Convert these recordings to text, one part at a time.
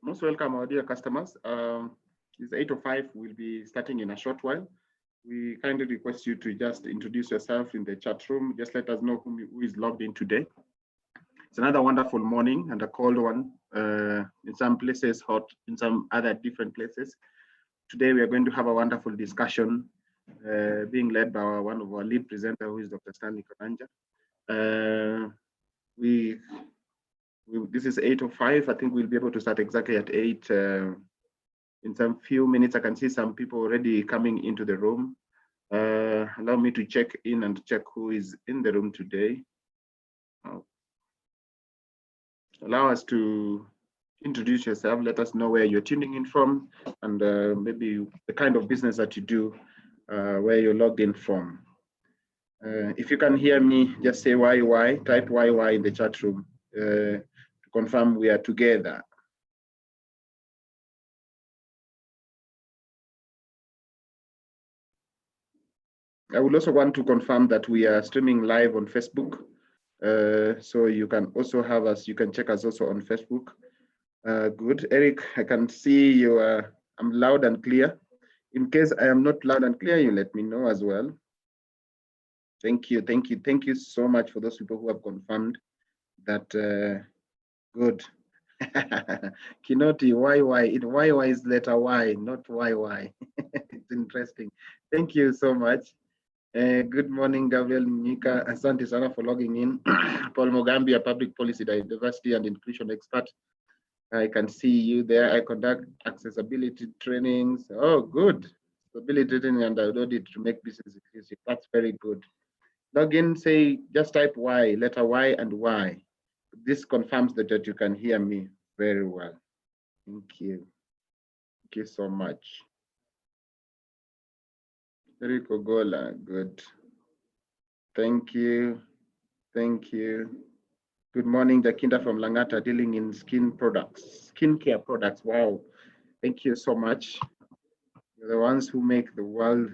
Most welcome, our dear customers. It's 8:05. We'll be starting in a short while. We kindly request you to just introduce yourself in the chat room. Just let us know who is logged in today. It's another wonderful morning and a cold one. In some places hot, in some other different places. Today we are going to have a wonderful discussion being led by one of our lead presenters, who is Dr. Stanley Karanja. This is 8:05. I think we'll be able to start exactly at 8. In some few minutes, I can see some people already coming into the room. Allow me to check in and check who is in the room today. Allow us to introduce yourself. Let us know where you're tuning in from and maybe the kind of business that you do, where you're logged in from. If you can hear me, just say YY, type YY in the chat room to confirm we are together. I would also want to confirm that we are streaming live on Facebook. So you can also have us, you can check us also on Facebook. Good. Eric, I can see you. I'm loud and clear. In case I am not loud and clear, you let me know as well. Thank you. Thank you. Thank you so much for those people who have confirmed that. Good. Kinoti, YY. YY is letter Y, not YY. It's interesting. Thank you so much. Good morning, Gabriel Nika. Asante sana for logging in. Paul Mogambi, a public policy, diversity and inclusion expert. I can see you there. I conduct accessibility trainings. Oh, good. Accessibility training and audit to make business inclusive. That's very good. Log in, say, just type Y, letter Y and Y. This confirms that you can hear me very well. Thank you. Thank you so much. Eric Ogola, good. Thank you. Thank you. Good morning, Jacinda from Langata, dealing in skin products, skincare products. Wow. Thank you so much. You're the ones who make the world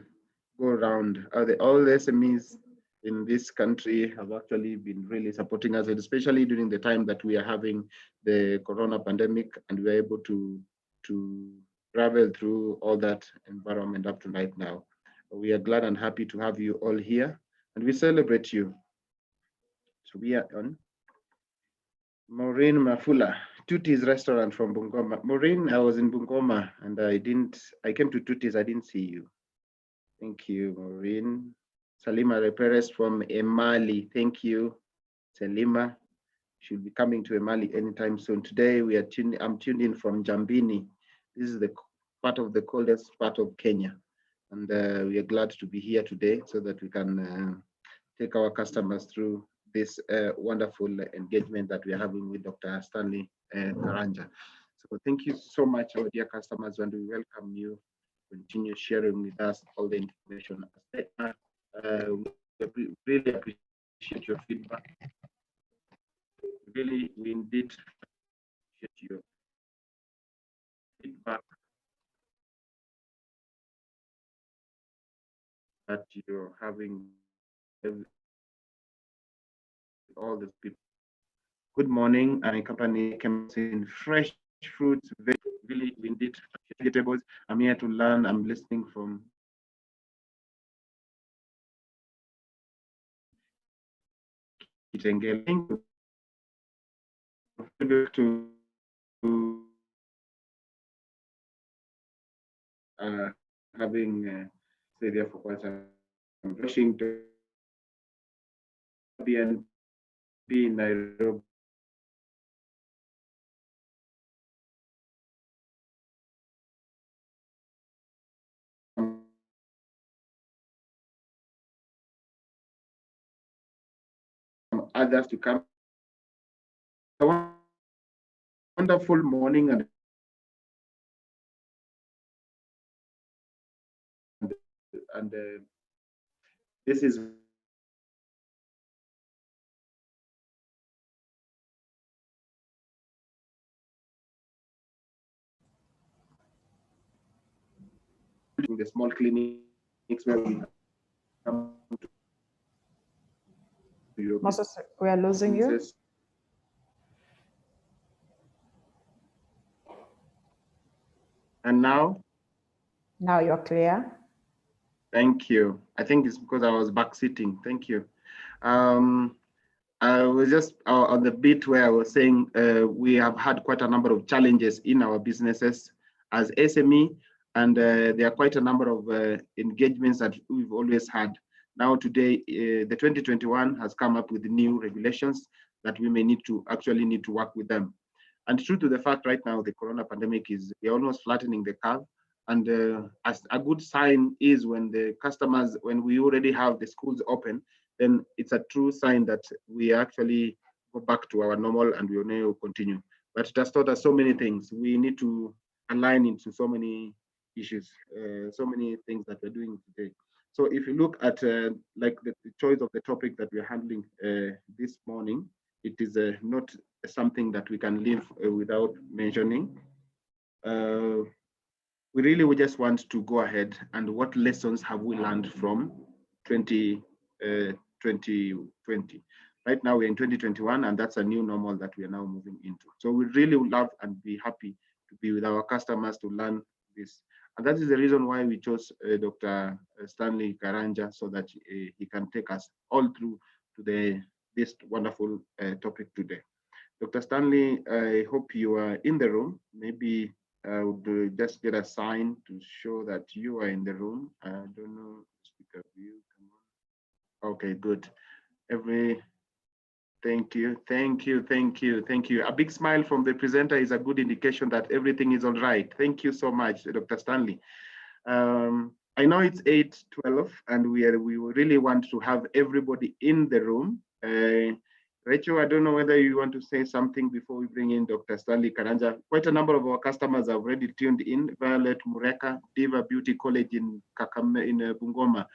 go round. All the SMEs in this country have actually been really supporting us, especially during the time that we are having the corona pandemic, and we are able to travel through all that environment up to right now. We are glad and happy to have you all here, and we celebrate you. So we are on Maureen Mafula, Tuti's restaurant from Bungoma. Maureen, I was in Bungoma and I came to Tuti's, I didn't see you. Thank you, Maureen. Salima Perez from Emali, thank you. Salima, should be coming to Emali anytime soon. Today I'm tuned in from Jambini. This is the part of the coldest part of Kenya. And we are glad to be here today so that we can take our customers through this wonderful engagement that we are having with Dr. Stanley Karanja. So thank you so much, our dear customers, and we welcome you. Continue sharing with us all the information. We really appreciate your feedback. Really, we indeed appreciate your feedback that you're having all the people. Good morning. My company comes in fresh fruits, really indeed vegetables. I'm here to learn. I'm listening from Kitengele to having stayed there for quite some time. Rushing to BNB in Nairobi. Others to come. A wonderful morning, and this is the small clinics where we come to your Moses, we are losing you. And now? Now you're clear. Thank you. I think it's because I was back sitting. Thank you. Um, I was just on the bit where I was saying we have had quite a number of challenges in our businesses as SME, and there are quite a number of engagements that we've always had. Now today, the 2021 has come up with new regulations that we may actually need to work with them. And true to the fact right now, the corona pandemic we're almost flattening the curve. And as a good sign is when when we already have the schools open, then it's a true sign that we actually go back to our normal and we will continue. But it has taught us so many things. We need to align into so many issues, so many things that we're doing today. So if you look at like the choice of the topic that we're handling this morning, it is not something that we can live without mentioning. We really would just want to go ahead and what lessons have we learned from 2020. Right now we're in 2021 and that's a new normal that we are now moving into. So we really would love and be happy to be with our customers to learn this. And that is the reason why we chose Dr. Stanley Karanja so that he can take us all through to this wonderful topic today. Dr. Stanley, I hope you are in the room. Maybe I would just get a sign to show that you are in the room. I don't know, speaker view, come on. Okay, good. Thank you, thank you, thank you, thank you. A big smile from the presenter is a good indication that everything is all right. Thank you so much, Dr. Stanley. I know it's 8:12 and we really want to have everybody in the room. Rachel, I don't know whether you want to say something before we bring in Dr. Stanley Karanja. Quite a number of our customers have already tuned in. Violet Mureka, Diva Beauty College in Bungoma.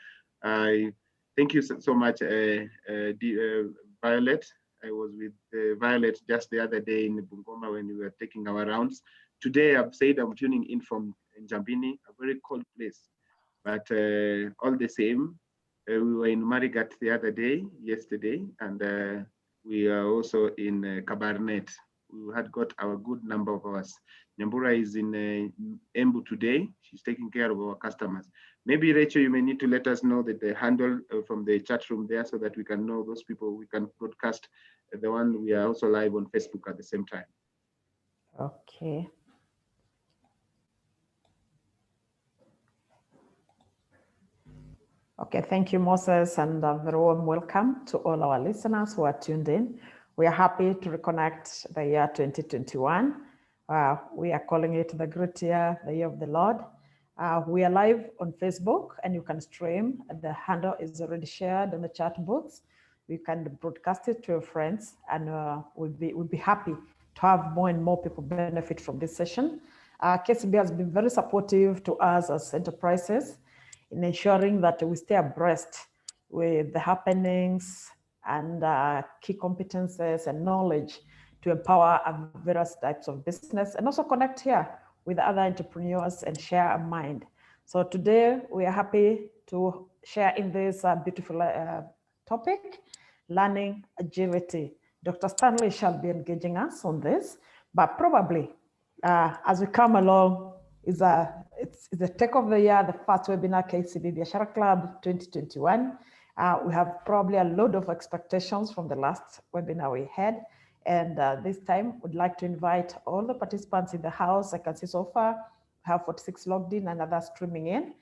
Thank you so much, Violet. I was with Violet just the other day in Bungoma when we were taking our rounds. Today, I've said I'm tuning in from Njambini, a very cold place. But all the same, we were in Marigat the other day, yesterday, and we are also in Kabarnet. We had got our good number of us. Nyambura is in Embu today. She's taking care of our customers. Maybe, Rachel, you may need to let us know that the handle from the chat room there so that we can know those people. We can broadcast the one. We are also live on Facebook at the same time. Okay. Okay, thank you, Moses, and a very warm welcome to all our listeners who are tuned in. We are happy to reconnect the year 2021. We are calling it the great year, the year of the Lord. We are live on Facebook and you can stream. The handle is already shared on the chat box. You can broadcast it to your friends and we'll be happy to have more and more people benefit from this session. KCB has been very supportive to us as enterprises in ensuring that we stay abreast with the happenings and key competences and knowledge to empower various types of business and also connect here with other entrepreneurs and share a mind. So today we are happy to share in this beautiful topic, learning agility. Dr. Stanley shall be engaging us on this, but probably as we come along, it's the take of the year, the first webinar KCB Biashara Club 2021. We have probably a lot of expectations from the last webinar we had. And this time, we'd like to invite all the participants in the house. I can see so far, we have 46 logged in and others streaming in.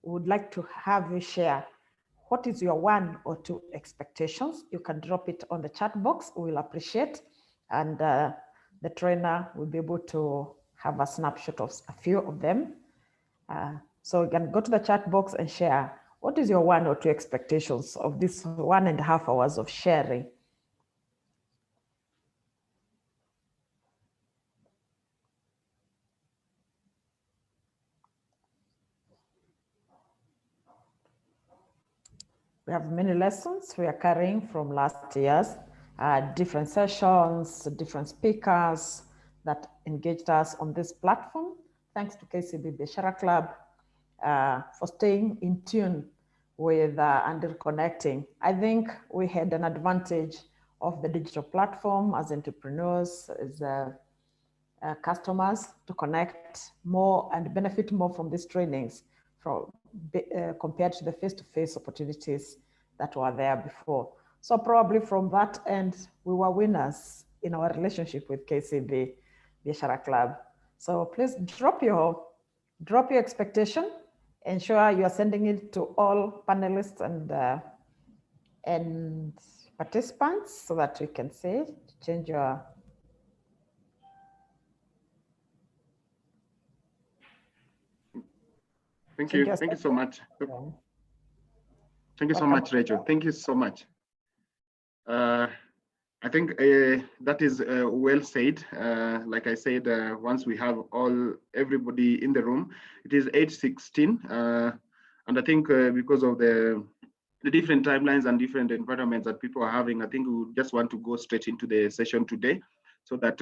We would like to have you share what is your 1 or 2 expectations. You can drop it on the chat box. We will appreciate. And the trainer will be able to have a snapshot of a few of them. So you can go to the chat box and share what is your 1 or 2 expectations of this 1.5 hours of sharing. We have many lessons we are carrying from last year's, different sessions, different speakers that engaged us on this platform. Thanks to KCB Biashara Club for staying in tune with and reconnecting. I think we had an advantage of the digital platform as entrepreneurs, as customers to connect more and benefit more from these trainings compared to the face-to-face opportunities that were there before. So probably from that end, we were winners in our relationship with KCB Biashara Club. So please drop your expectation. Ensure you are sending it to all panelists and participants so that we can see, change your. Thank you. Thank you so much. Thank you so much, Rachel. Thank you so much. I think that is well said. Like I said, once we have everybody in the room, it is 8:16, and I think because of the different timelines and different environments that people are having, I think we just want to go straight into the session today, so that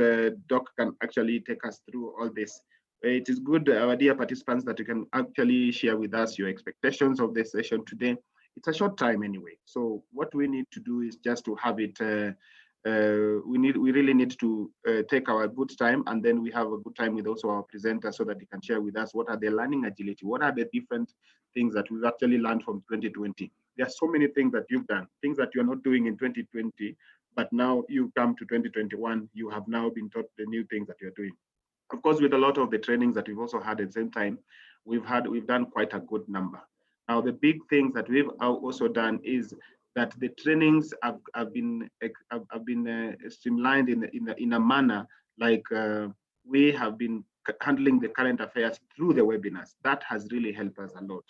Doc can actually take us through all this. It is good, our dear participants, that you can actually share with us your expectations of the session today. It's a short time anyway, so what we need to do is just to have it. We really need to take our good time, and then we have a good time with also our presenter, so that they can share with us what are the learning agility, what are the different things that we've actually learned from 2020. There are so many things that you've done, things that you're not doing in 2020, but now you come to 2021, you have now been taught the new things that you're doing. Of course, with a lot of the trainings that we've also had at the same time, we've done quite a good number. Now, the big things that we've also done is that the trainings have been streamlined in a manner like we have been handling the current affairs through the webinars. That has really helped us a lot.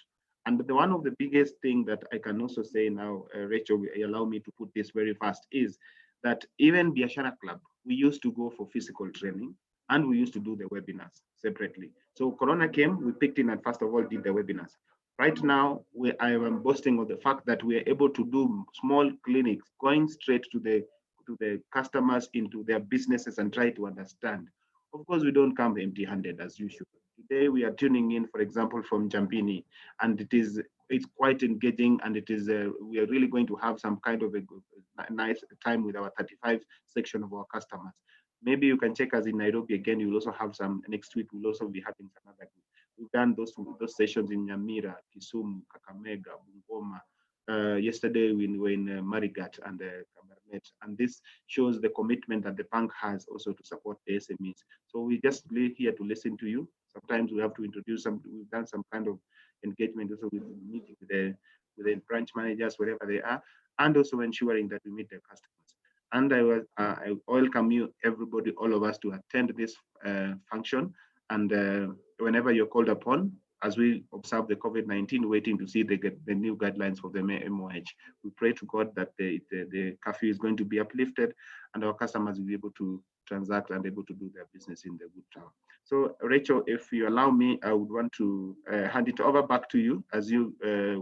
And one of the biggest thing that I can also say now, Rachel, allow me to put this very fast, is that even Biashara Club, we used to go for physical training, and we used to do the webinars separately. So Corona came, we picked in and first of all did the webinars. Right now, I am boasting of the fact that we are able to do small clinics, going straight to the customers, into their businesses, and try to understand. Of course, we don't come empty-handed as usual. Today, we are tuning in, for example, from Jampini, and it's quite engaging, and it is we are really going to have some kind of a nice time with our 35 section of our customers. Maybe you can check us in Nairobi again. You'll also have some next week. We'll also be having some other. We've done those sessions in Nyamira, Kisumu, Kakamega, Bungoma. Yesterday we were in Marigat and Kabarnet, and this shows the commitment that the bank has also to support the SMEs. So we just here to listen to you. Sometimes we have to introduce some. We've done some kind of engagement also with meeting with the branch managers wherever they are, and also ensuring that we meet the customers. And I welcome you, everybody, all of us, to attend this function. And whenever you're called upon, as we observe the COVID-19, waiting to see the new guidelines for the MOH, we pray to God that the curfew is going to be uplifted, and our customers will be able to transact and able to do their business in the good time. So, Rachel, if you allow me, I would want to hand it over back to you as you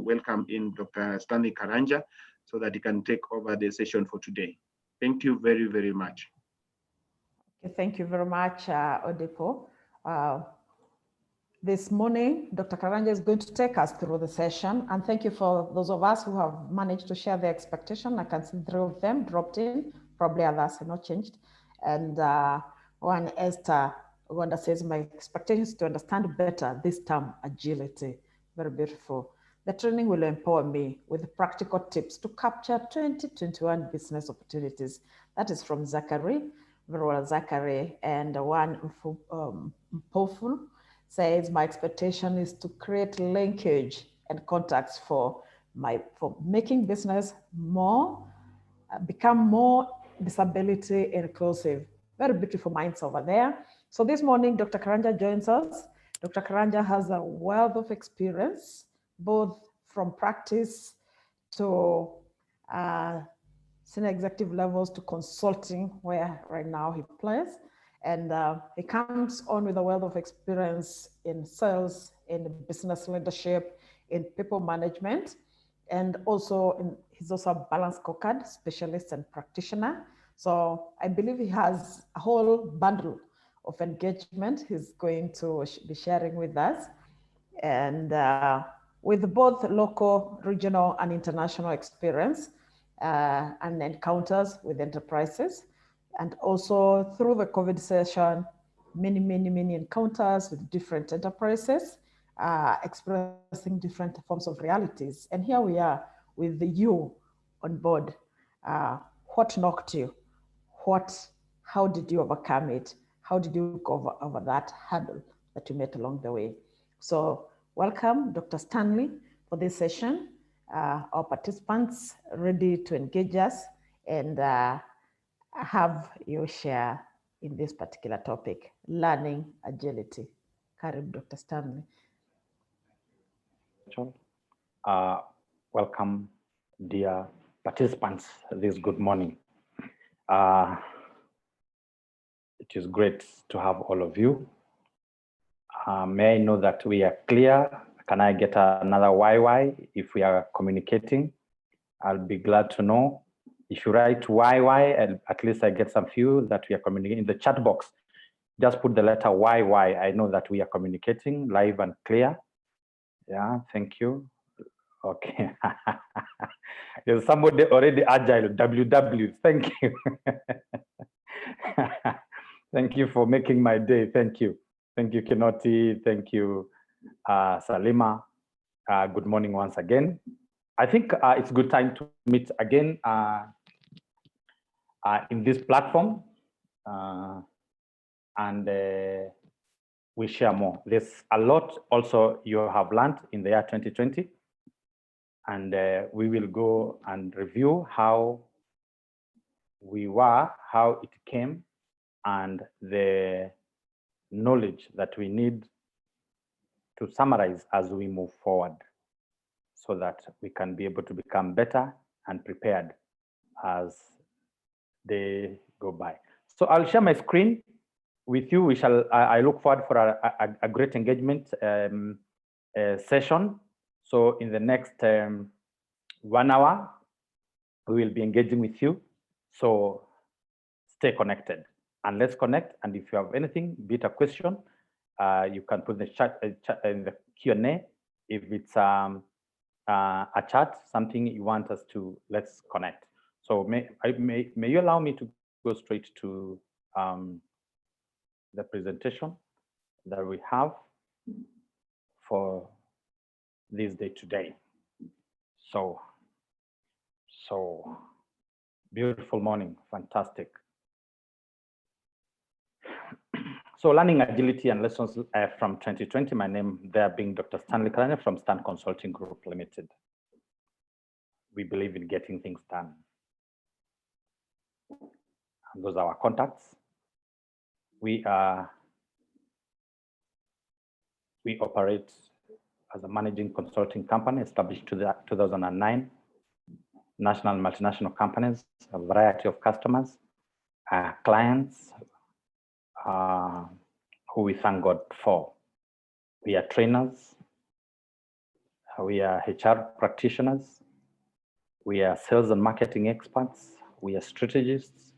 welcome in Dr. Stanley Karanja, so that he can take over the session for today. Thank you very, very much. Okay, thank you very much, Odipo. This morning, Dr. Karanja is going to take us through the session, and thank you for those of us who have managed to share their expectation. I can see 3 of them dropped in, probably others have not changed. And one, Esther Wanda, says, my expectation is to understand better this term, agility. Very beautiful. The training will empower me with practical tips to capture 2021 business opportunities. That is from Zachary, very well, Zachary. And one, Mpoful, says, my expectation is to create linkage and contacts for making business become more disability inclusive. Very beautiful minds over there. So this morning, Dr. Karanja joins us. Dr. Karanja has a wealth of experience, both from practice to senior executive levels to consulting, where right now he plays. And he comes on with a wealth of experience in sales, in business leadership, in people management, and also he's also a balanced scorecard specialist and practitioner. So I believe he has a whole bundle of engagement he's going to be sharing with us. And with both local, regional, and international experience and encounters with enterprises. And also through the COVID session, many encounters with different enterprises, expressing different forms of realities. And here we are with you on board. What knocked you? How did you overcome it? How did you go over that hurdle that you met along the way? So welcome, Dr. Stanley, for this session. Our participants ready to engage us and have your share in this particular topic, learning agility. Karib, Dr. Stanley. Welcome, dear participants, this good morning. It is great to have all of you. May I know that we are clear? Can I get another YY if we are communicating? I'll be glad to know. If you write YY, at least I get some few that we are communicating. In the chat box, just put the letter YY. I know that we are communicating live and clear. Yeah, thank you. Okay. There's somebody already agile, WW. Thank you. Thank you for making my day. Thank you. Thank you, Kinoti. Thank you, Salima. Good morning once again. I think it's a good time to meet again in this platform, and we share more. There's a lot also you have learned in the year 2020, and we will go and review how we were, how it came, and the knowledge that we need to summarize as we move forward, so that we can be able to become better and prepared as they go by. So I'll share my screen with you. I look forward for a great engagement session. So in the next 1 hour, we will be engaging with you. So stay connected and let's connect. And if you have anything, be it a question, you can put in the chat in the Q&A. If it's a chat, something you want us to, let's connect. So may you allow me to go straight to the presentation that we have for this day today. So beautiful morning, fantastic. So learning agility and lessons from 2020, my name there being Dr. Stanley Karane from Stan Consulting Group Limited. We believe in getting things done. And those are our contacts. We operate as a managing consulting company established in 2009. National and multinational companies, a variety of customers, clients, who we thank God for. We are trainers, we are HR practitioners, we are sales and marketing experts, we are strategists.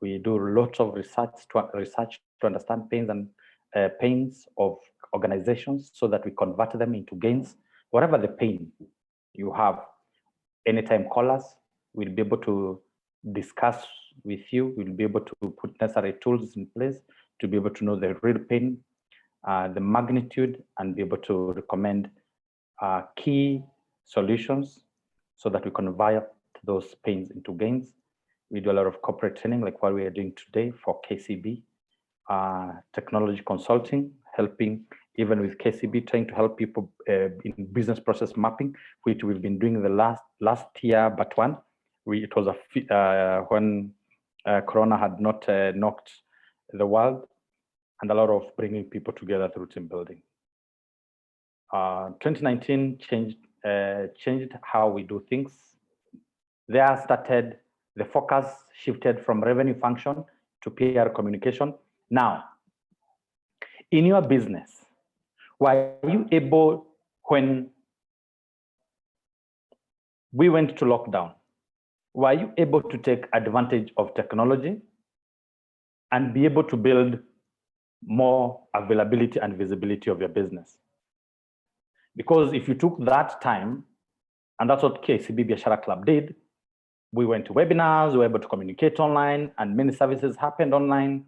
We do lots of research to understand pains of organizations so that we convert them into gains. Whatever the pain you have, anytime call us, we'll be able to discuss with you. We'll be able to put necessary tools in place to be able to know the real pain, the magnitude, and be able to recommend key solutions so that we convert those pains into gains. We do a lot of corporate training like what we are doing today for KCB, technology consulting, helping even with KCB, trying to help people in business process mapping, which we've been doing the last year, but one. It was when Corona had not knocked the world, and a lot of bringing people together through team building. 2019 changed how we do things. There started, the focus shifted from revenue function to PR communication. Now, in your business, were you able, when we went to lockdown, were you able to take advantage of technology and be able to build more availability and visibility of your business? Because if you took that time, and that's what KCB Biashara Club did, we went to webinars, we were able to communicate online, and many services happened online.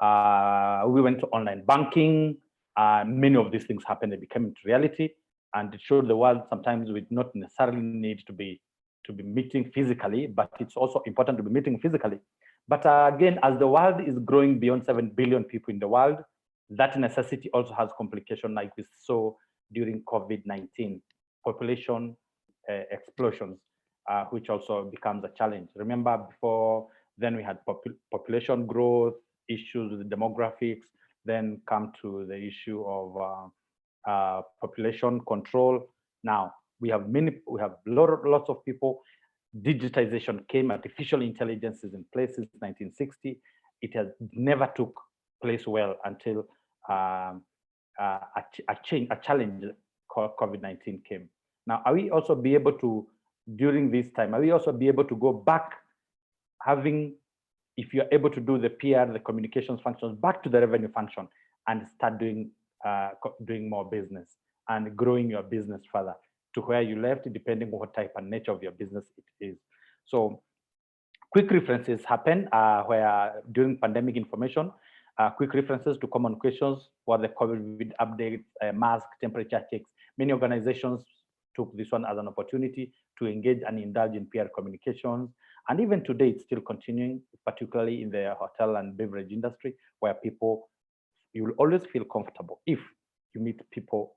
We went to online banking. Many of these things happened. They became into reality, and it showed the world sometimes we not necessarily need to be meeting physically, but it's also important to be meeting physically. But again, as the world is growing beyond 7 billion people in the world, that necessity also has complications, like we saw during COVID-19, population explosions, which also becomes a challenge. Remember, before then we had population growth, issues with demographics, then come to the issue of population control. Now we have lots of people. Digitization came, artificial intelligence is in place since 1960. It has never took place well until a challenge called COVID-19 came. Now, are we also be able to, during this time, are we also be able to go back having, if you're able to do the PR, the communications functions, back to the revenue function and start doing more business and growing your business further to where you left, depending on what type and nature of your business it is. So quick references happen where during pandemic information, quick references to common questions for the COVID updates, mask, temperature checks. Many organizations took this one as an opportunity to engage and indulge in PR communications. And even today, it's still continuing, particularly in the hotel and beverage industry, where people, you will always feel comfortable if you meet people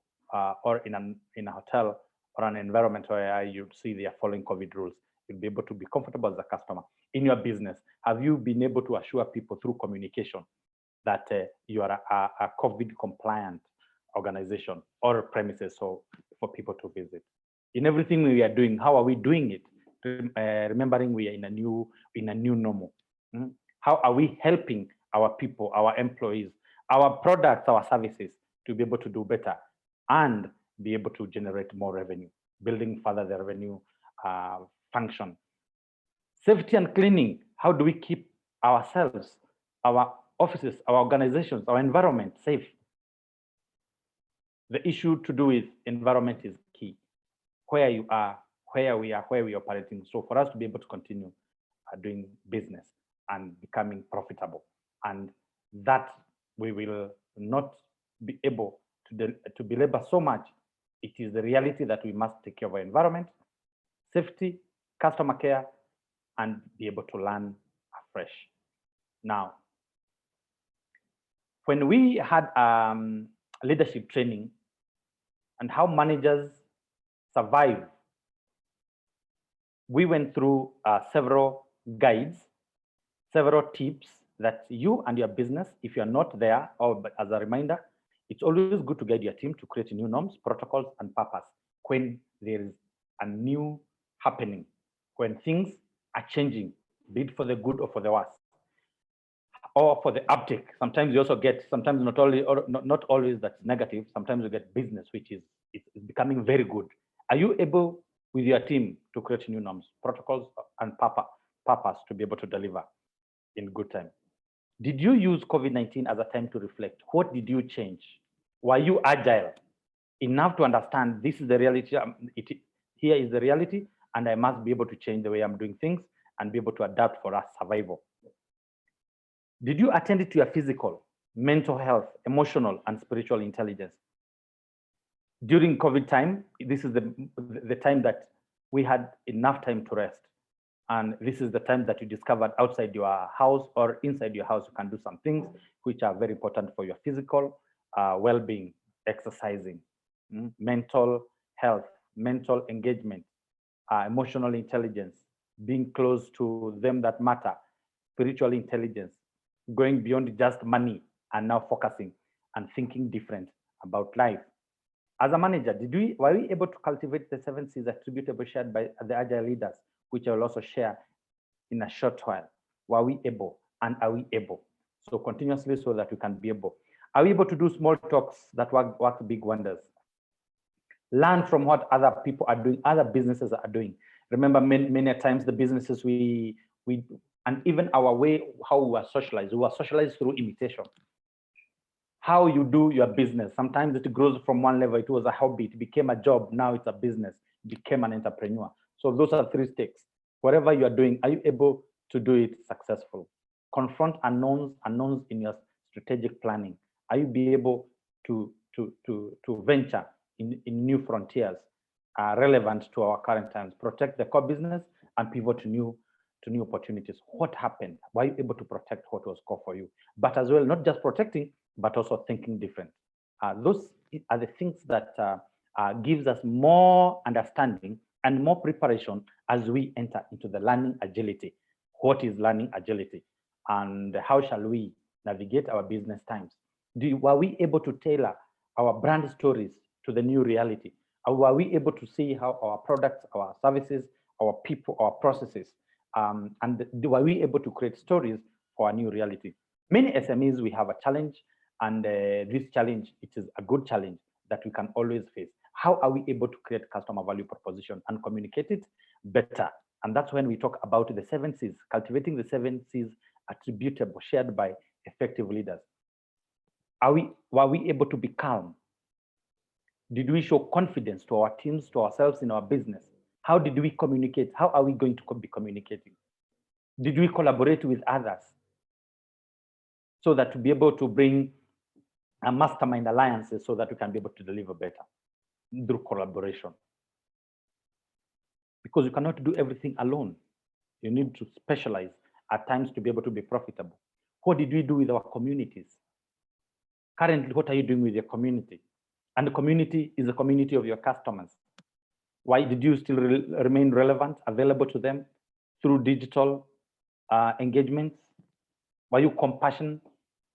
or in a hotel or an environment where you see they are following COVID rules. You'll be able to be comfortable as a customer. In your business, have you been able to assure people through communication that you are a COVID compliant organization or premises for people to visit? In everything we are doing, how are we doing it? Remembering we are in a new normal. How are we helping our people, our employees, our products, our services to be able to do better and be able to generate more revenue, building further the revenue function. Safety and cleaning, how do we keep ourselves, our offices, our organizations, our environment safe? The issue to do with environment is key. Where you are, where we are, where we are operating. So for us to be able to continue doing business and becoming profitable, and that we will not be able to belabor so much. It is the reality that we must take care of our environment, safety, customer care, and be able to learn afresh. Now, when we had leadership training and how managers survive, we went through several guides, several tips that you and your business, if you're not there, or as a reminder, it's always good to guide your team to create new norms, protocols, and purpose when there is a new happening, when things are changing, be it for the good or for the worse, or for the uptake. Sometimes you also get, sometimes not always that's negative, sometimes you get business, which is becoming very good. Are you able with your team to create new norms, protocols, and purpose to be able to deliver in good time? Did you use COVID-19 as a time to reflect? What did you change? Were you agile enough to understand this is the reality, here is the reality, and I must be able to change the way I'm doing things and be able to adapt for our survival? Did you attend to your physical, mental health, emotional, and spiritual intelligence? During COVID time, this is the time that we had enough time to rest. And this is the time that you discovered outside your house or inside your house, you can do some things which are very important for your physical well-being, exercising, mental health, mental engagement, emotional intelligence, being close to them that matter, spiritual intelligence, going beyond just money and now focusing and thinking different about life. As a manager, were we able to cultivate the 7 C's attributable shared by the agile leaders, which I will also share in a short while? Were we able, and are we able? So continuously so that we can be able. Are we able to do small talks that work big wonders? Learn from what other people are doing, other businesses are doing. Remember, many times the businesses and even our way, how we were socialized through imitation. How you do your business. Sometimes it grows from one level, it was a hobby, it became a job, now it's a business, became an entrepreneur. So those are 3 stakes. Whatever you are doing, are you able to do it successful? Confront unknowns in your strategic planning? Are you be able to venture in new frontiers relevant to our current times, protect the core business and pivot to new opportunities? What happened? Were you able to protect what was core for you? But as well, not just protecting, but also thinking different. Those are the things that gives us more understanding and more preparation as we enter into the learning agility. What is learning agility? And how shall we navigate our business times? Were we able to tailor our brand stories to the new reality? Or were we able to see how our products, our services, our people, our processes, and were we able to create stories for a new reality? Many SMEs, we have a challenge, and this challenge, it is a good challenge that we can always face. How are we able to create customer value proposition and communicate it better? And that's when we talk about the 7 C's, cultivating the 7 C's attributable, shared by effective leaders. Were we able to be calm? Did we show confidence to our teams, to ourselves in our business? How did we communicate? How are we going to be communicating? Did we collaborate with others so that to be able to bring a mastermind alliances so that we can be able to deliver better through collaboration? Because you cannot do everything alone. You need to specialize at times to be able to be profitable. What did we do with our communities? Currently, what are you doing with your community? And the community is the community of your customers. Why did you still remain relevant, available to them through digital engagements? Were you compassionate?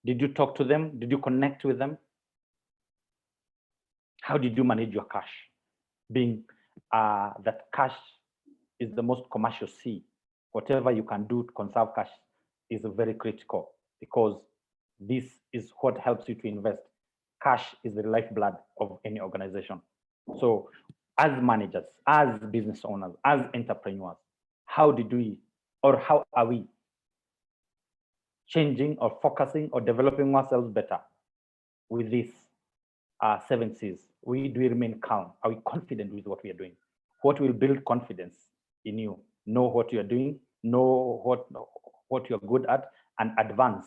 Did you talk to them? Did you connect with them? How did you manage your cash? Being that cash is the most commercial C. Whatever you can do to conserve cash is very critical, because this is what helps you to invest. Cash is the lifeblood of any organization. So as managers, as business owners, as entrepreneurs, how are we changing or focusing or developing ourselves better with these 7 C's? Do we remain calm? Are we confident with what we are doing? What will build confidence in you? Know what you are doing, know what you're good at, and advance.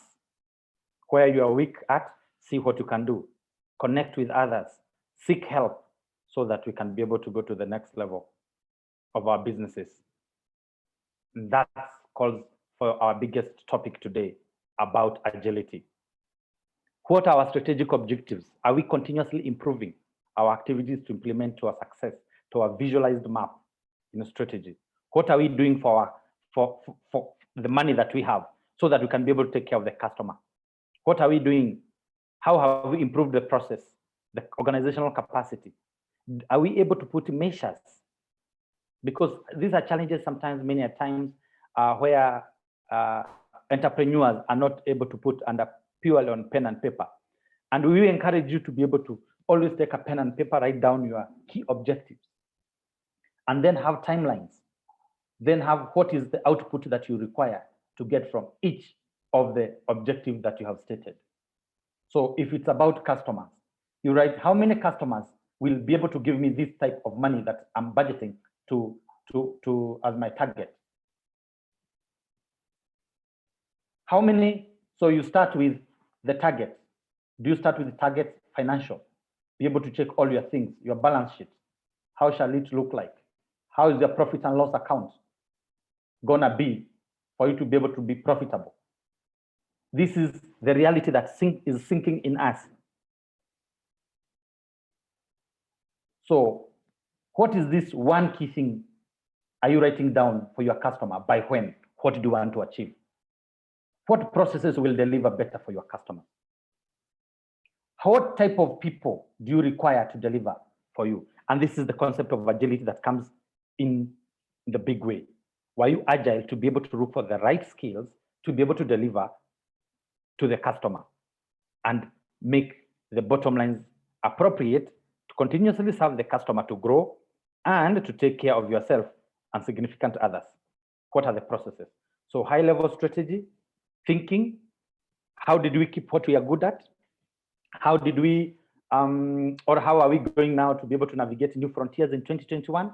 Where you are weak at, see what you can do. Connect with others, seek help, so that we can be able to go to the next level of our businesses. That's calls for our biggest topic today, about agility. What are our strategic objectives? Are we continuously improving our activities to implement to our success, to our visualized map in a strategy? What are we doing for the money that we have, so that we can be able to take care of the customer? What are we doing? How have we improved the process, the organizational capacity? Are we able to put measures? Because these are challenges sometimes, many a times, where entrepreneurs are not able to put under purely on pen and paper. And we encourage you to be able to always take a pen and paper, write down your key objectives, and then have timelines. Then have what is the output that you require to get from each of the objectives that you have stated. So if it's about customers, you write how many customers will be able to give me this type of money that I'm budgeting to as my target. How many? So you start with the target. Do you start with the target financial? Be able to check all your things, your balance sheet. How shall it look like? How is your profit and loss account gonna be for you to be able to be profitable? This is the reality that is sinking in us. So what is this one key thing are you writing down for your customer? By when? What do you want to achieve? What processes will deliver better for your customer? What type of people do you require to deliver for you? And this is the concept of agility that comes in the big way. Were you agile to be able to look for the right skills to be able to deliver to the customer and make the bottom lines appropriate to continuously serve the customer, to grow and to take care of yourself and significant others? What are the processes? So high-level strategy, thinking, how did we keep what we are good at? How did we, or how are we going now to be able to navigate new frontiers in 2021?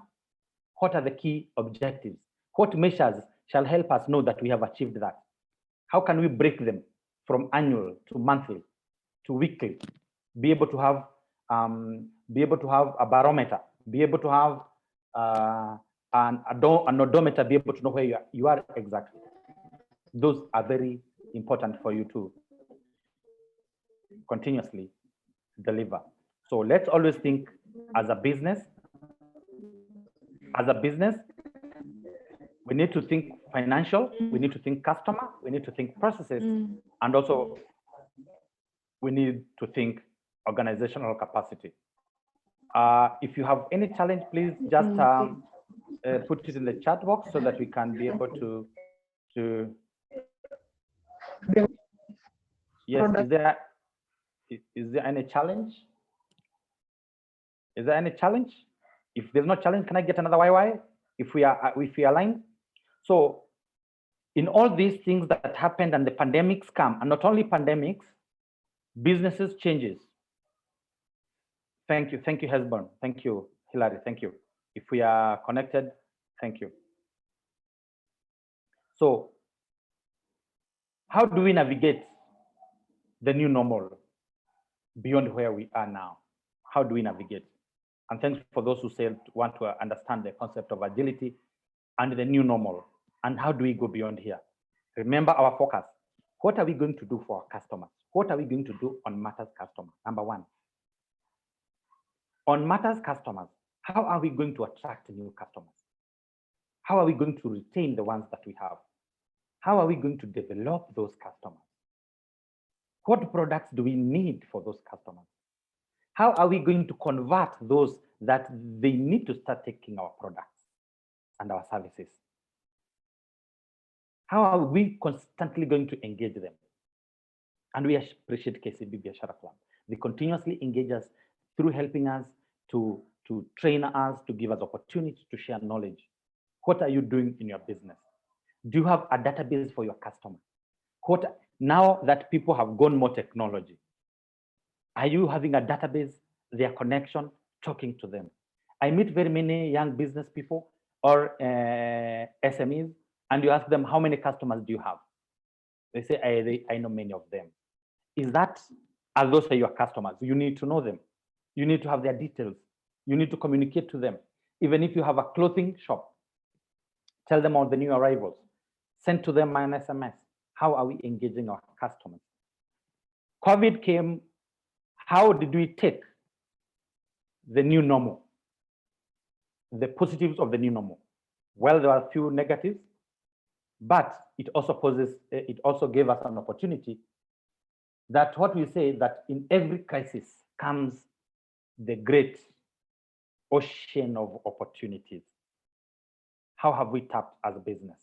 What are the key objectives? What measures shall help us know that we have achieved that? How can we break them from annual to monthly to weekly, be able to have a barometer, be able to have an odometer, be able to know where you are exactly. Those are very important for you to continuously deliver. So let's always think as a business. As a business, we need to think financial, we need to think customer, we need to think processes, and also we need to think organizational capacity. If you have any challenge, please just put it in the chat box so that we can be able to yes, is there any challenge? Is there any challenge? If there's no challenge, can I get another YY? If we align? So in all these things that happened and the pandemics come, and not only pandemics, businesses changes. Thank you, Hesburn. Thank you, Hilary. Thank you. If we are connected, thank you. So how do we navigate the new normal beyond where we are now? How do we navigate? And thanks for those who said want to understand the concept of agility and the new normal. And how do we go beyond here? Remember our focus. What are we going to do for our customers? What are we going to do on Matters Customer? Number one. On Matters Customers, how are we going to attract new customers? How are we going to retain the ones that we have? How are we going to develop those customers? What products do we need for those customers? How are we going to convert those that they need to start taking our products and our services? How are we constantly going to engage them? And we appreciate KCB Biashara Club. They continuously engage us through helping us to train us, to give us opportunities to share knowledge. What are you doing in your business? Do you have a database for your customer? Now that people have gone more technology, are you having a database, their connection, talking to them? I meet very many young business people or SMEs, and you ask them, how many customers do you have? They say, I know many of them. Are those your customers? You need to know them. You need to have their details. You need to communicate to them. Even if you have a clothing shop, tell them all the new arrivals. Send to them an SMS. How are we engaging our customers? COVID came. How did we take the new normal? The positives of the new normal? Well, there are a few negatives, but it also gave us an opportunity that what we say that in every crisis comes the great ocean of opportunities. How have we tapped as a business?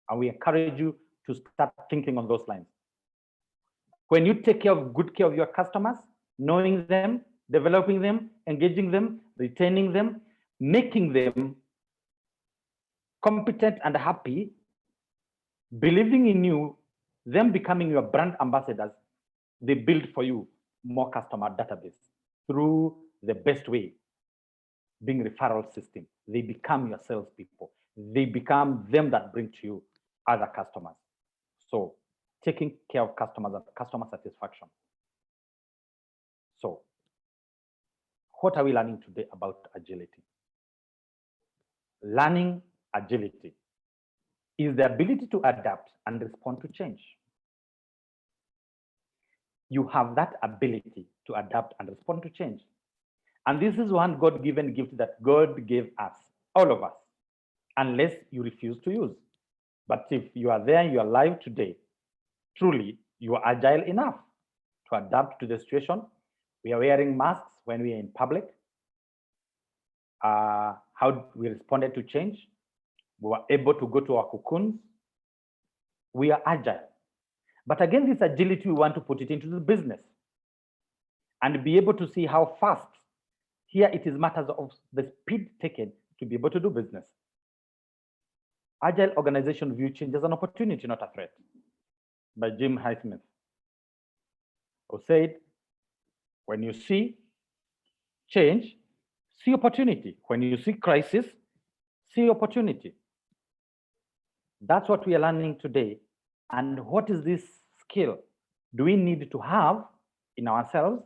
And we encourage you to start thinking on those lines. When you take good care of your customers, knowing them, developing them, engaging them, retaining them, making them competent and happy, believing in you, them becoming your brand ambassadors, they build for you more customer database through the best way, being referral system. They become your salespeople. They become them that bring to you other customers. So taking care of customers and customer satisfaction. So what are we learning today about agility? Learning agility is the ability to adapt and respond to change. You have that ability to adapt and respond to change. And this is one God-given gift that God gave us, all of us, unless you refuse to use. But if you are there, you are alive today, truly, you are agile enough to adapt to the situation. We are wearing masks when we are in public. How we responded to change. We were able to go to our cocoons. We are agile. But again, this agility, we want to put it into the business and be able to see how fast. Here it is matters of the speed taken to be able to do business. Agile organization view change as an opportunity, not a threat, by Jim Highsmith, who said, when you see change, see opportunity. When you see crisis, see opportunity. That's what we are learning today. And what is this skill do we need to have in ourselves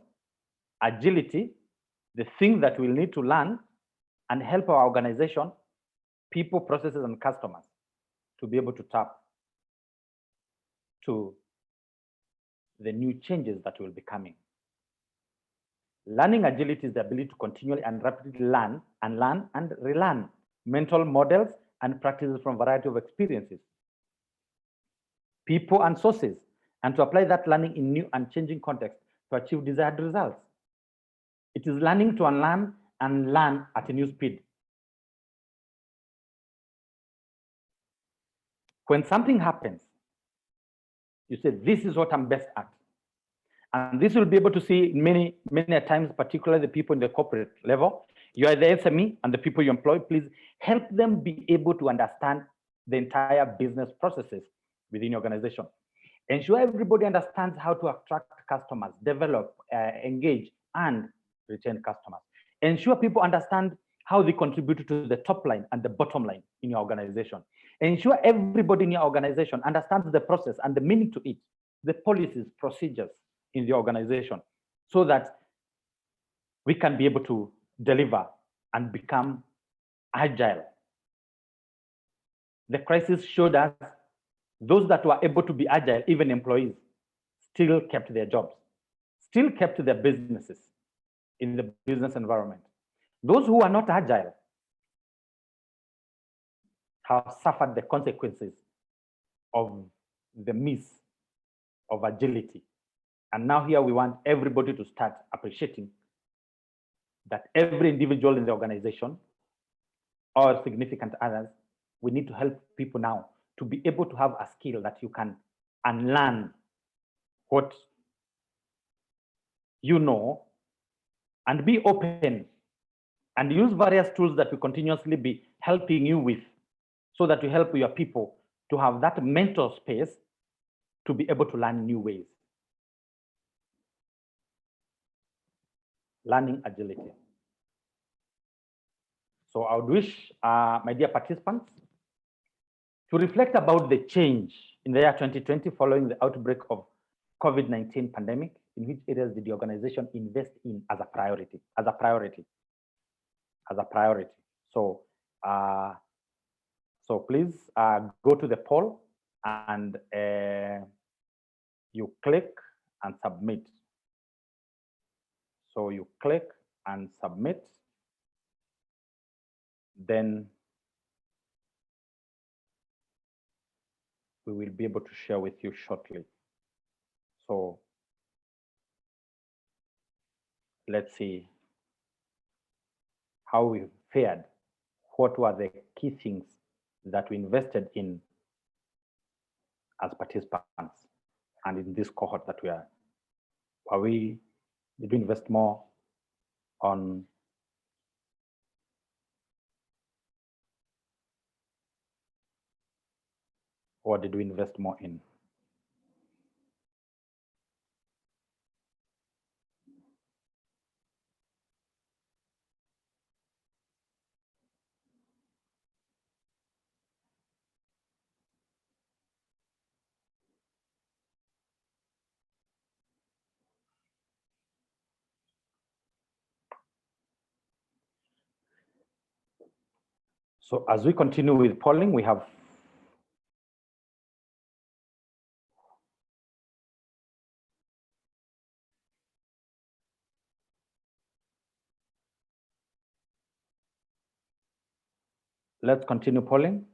agility, the thing that we'll need to learn and help our organization, people, processes, and customers to be able to tap to the new changes that will be coming. Learning agility is the ability to continually and rapidly learn and relearn mental models and practices from a variety of experiences, people, and sources, and to apply that learning in new and changing contexts to achieve desired results. It is learning to unlearn and learn at a new speed. When something happens, you say, this is what I'm best at. And this will be able to see many times, particularly the people in the corporate level. You are the SME and the people you employ, please help them be able to understand the entire business processes within your organization. Ensure everybody understands how to attract customers, develop, engage, and retain customers. Ensure people understand how they contribute to the top line and the bottom line in your organization. Ensure everybody in your organization understands the process and the meaning to it, the policies, procedures in the organization, so that we can be able to deliver and become agile. The crisis showed us those that were able to be agile, even employees, still kept their jobs, still kept their businesses in the business environment. Those who are not agile have suffered the consequences of the miss of agility. And now here we want everybody to start appreciating that every individual in the organization or significant others, we need to help people now to be able to have a skill that you can unlearn what you know and be open and use various tools that will continuously be helping you with, so that you help your people to have that mental space to be able to learn new ways. Learning agility. So I would wish my dear participants to reflect about the change in the year 2020 following the outbreak of COVID-19 pandemic. In which areas did the organization invest in as a priority? So, so please go to the poll and you click and submit. So you click and submit, then we will be able to share with you shortly. So let's see how we fared. What were the key things that we invested in as participants and in this cohort that we are? Did we invest more on what did we invest more in? So as we continue with polling, we have let's continue polling.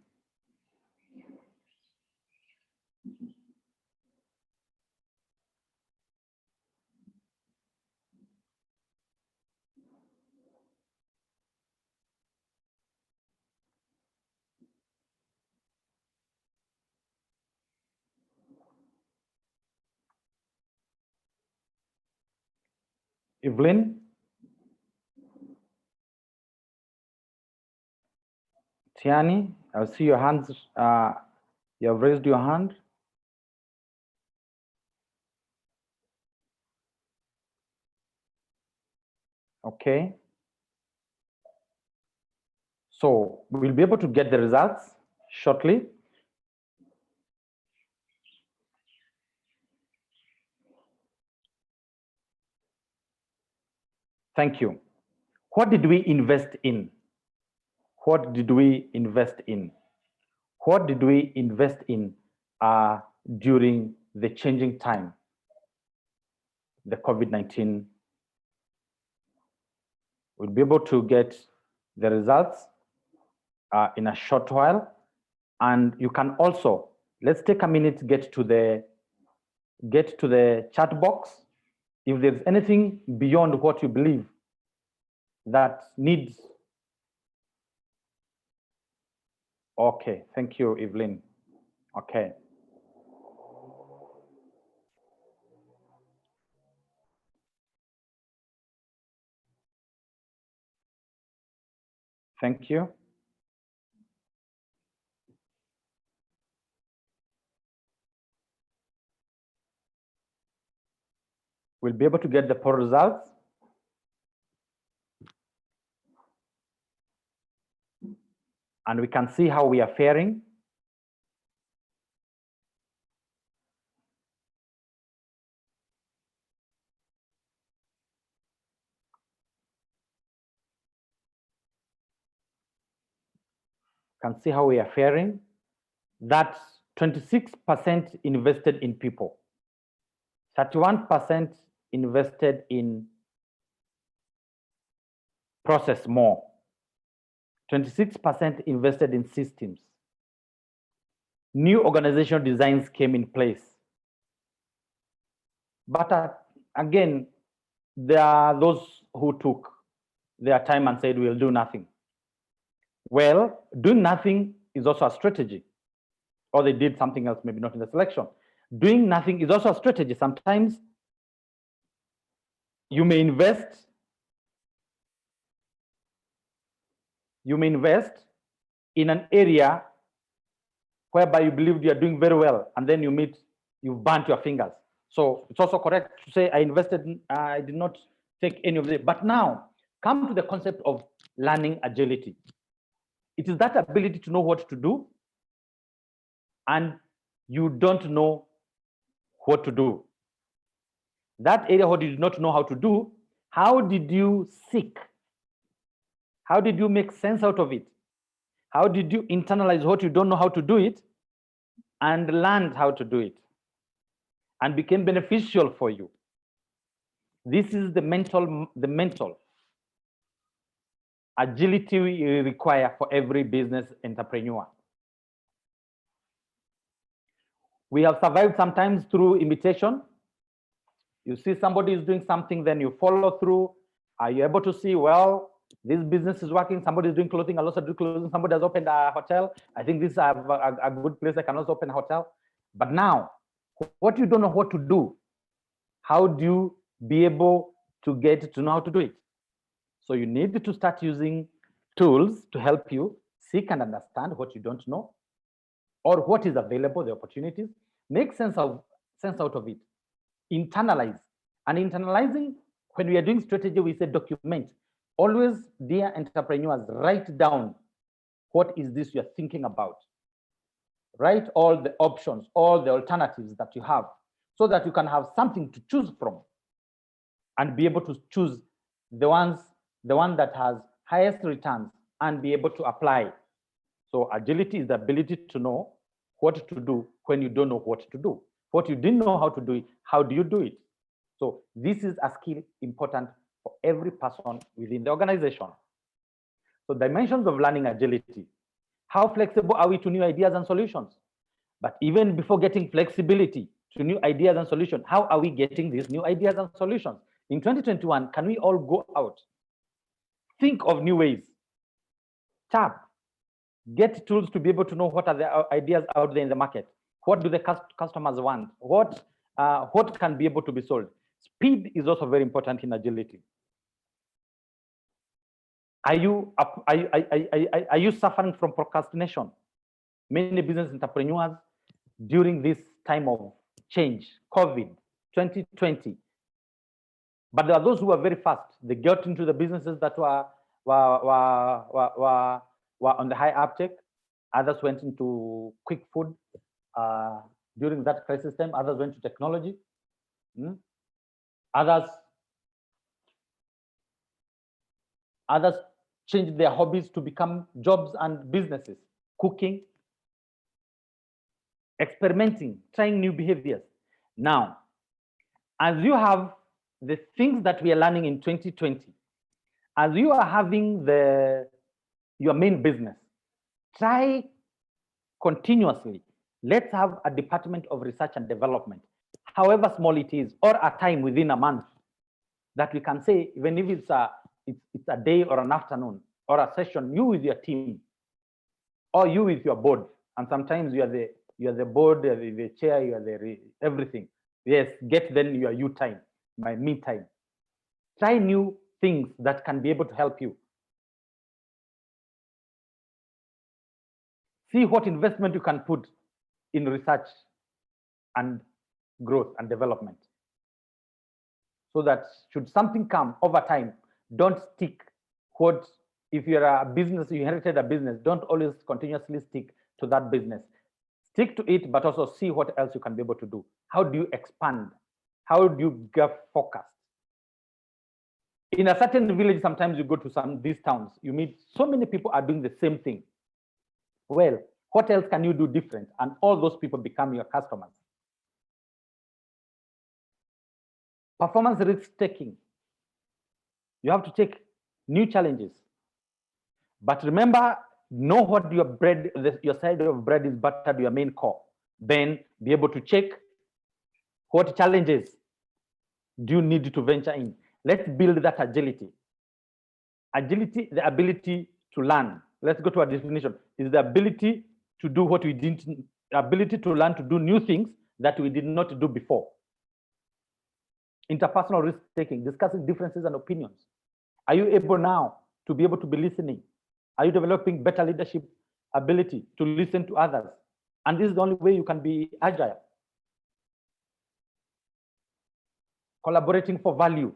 Evelyn, Tiani, I see your hands. You have raised your hand. Okay. So we'll be able to get the results shortly. Thank you. What did we invest in? What did we invest in? What did we invest in during the changing time, the COVID-19? We'll be able to get the results in a short while. And you can also, let's take a minute to get to the chat box. If there's anything beyond what you believe that needs. Okay, thank you, Evelyn. Okay. Thank you. We'll be able to get the poll results. And we can see how we are faring. Can see how we are faring. That's 26% invested in people, 31% invested in process more, 26% invested in systems. New organizational designs came in place. But again, there are those who took their time and said, we'll do nothing. Well, doing nothing is also a strategy. Or they did something else, maybe not in the selection. Doing nothing is also a strategy. Sometimes you may invest in an area whereby you believe you are doing very well, and then you've burnt your fingers. So it's also correct to say I did not take any of it. But now, come to the concept of learning agility. It is that ability to know what to do, and you don't know what to do. That area what you did not know how to do, how did you seek? How did you make sense out of it? How did you internalize what you don't know how to do it and learned how to do it and became beneficial for you? This is the mental agility we require for every business entrepreneur. We have survived sometimes through imitation. You see somebody is doing something, then you follow through. Are you able to see, well, this business is working, somebody is doing clothing, I'll also do clothing, somebody has opened a hotel. I think this is a good place, I can also open a hotel. But now, what you don't know what to do, how do you be able to get to know how to do it? So you need to start using tools to help you seek and understand what you don't know, or what is available, the opportunities, make sense out of it, internalize. And internalizing, when we are doing strategy, we say document. Always, dear entrepreneurs, write down what is this you're thinking about. Write all the options, all the alternatives that you have, so that you can have something to choose from and be able to choose the one that has highest returns and be able to apply. So agility is the ability to know what to do when you don't know what to do. What you didn't know how to do it, how do you do it? So this is a skill important for every person within the organization. So dimensions of learning agility. How flexible are we to new ideas and solutions? But even before getting flexibility to new ideas and solutions, how are we getting these new ideas and solutions? In 2021, can we all go out, think of new ways, tap, get tools to be able to know what are the ideas out there in the market? What do the customers want? What can be able to be sold? Speed is also very important in agility. Are you suffering from procrastination? Many business entrepreneurs during this time of change, COVID, 2020. But there are those who are very fast. They got into the businesses that were on the high uptake. Others went into quick food during that crisis time. Others went to technology. Others Others change their hobbies to become jobs and businesses, cooking, experimenting, trying new behaviors. Now, as you have the things that we are learning in 2020, as you are having your main business, try continuously. Let's have a department of research and development, however small it is, or a time within a month that we can say, even if it's a day or an afternoon or a session, you with your team or you with your board, and sometimes you are the board, the chair, you are the everything. Yes, get then your you time, my me time. Try new things that can be able to help you. See what investment you can put in research and growth and development. So that should something come over time, don't stick what, if you're a business, you inherited a business, don't always continuously stick to that business. Stick to it, but also see what else you can be able to do. How do you expand? How do you get focused? In a certain village, sometimes you go to these towns, you meet so many people are doing the same thing. Well, what else can you do different? And all those people become your customers. Performance risk taking. You have to take new challenges. But remember, know what your bread, your side of bread is buttered, your main core. Then be able to check what challenges do you need to venture in. Let's build that agility. Agility, the ability to learn. Let's go to a definition. Is the ability to do what we didn't, ability to learn to do new things that we did not do before. Interpersonal risk taking, discussing differences and opinions. Are you able now to be able to be listening? Are you developing better leadership ability to listen to others? And this is the only way you can be agile. Collaborating for value.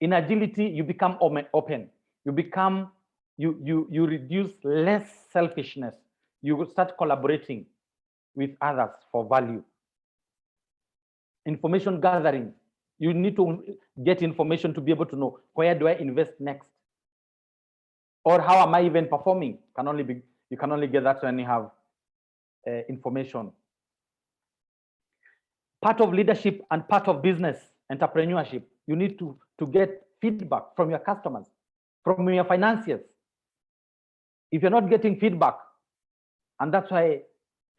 In agility, you become open. You become, you reduce less selfishness. You will start collaborating with others for value. Information gathering. You need to get information to be able to know, where do I invest next? Or how am I even performing? You can only get that when you have information. Part of leadership and part of business entrepreneurship, you need to get feedback from your customers, from your financiers. If you're not getting feedback, and that's why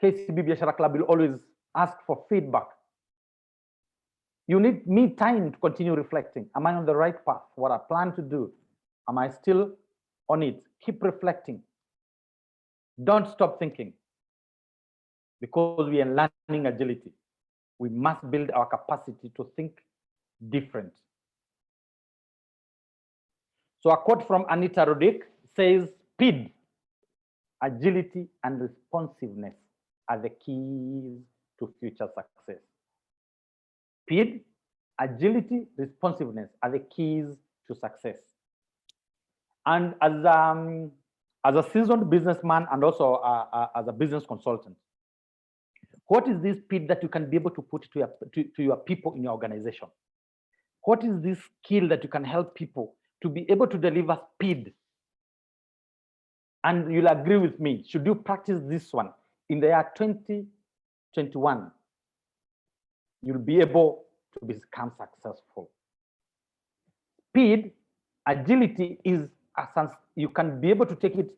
KCB Biashara Club will always ask for feedback. You need time to continue reflecting. Am I on the right path? What I plan to do? Am I still on it? Keep reflecting. Don't stop thinking. Because we are learning agility, we must build our capacity to think different. So a quote from Anita Roddick says, speed, agility, and responsiveness are the keys to future success. Speed, agility, responsiveness are the keys to success. And as a seasoned businessman and also as a business consultant, what is this speed that you can be able to put to your people in your organization? What is this skill that you can help people to be able to deliver speed? And you'll agree with me, should you practice this one in the year 2021, you'll be able to become successful. Speed, agility is a sense, you can be able to take it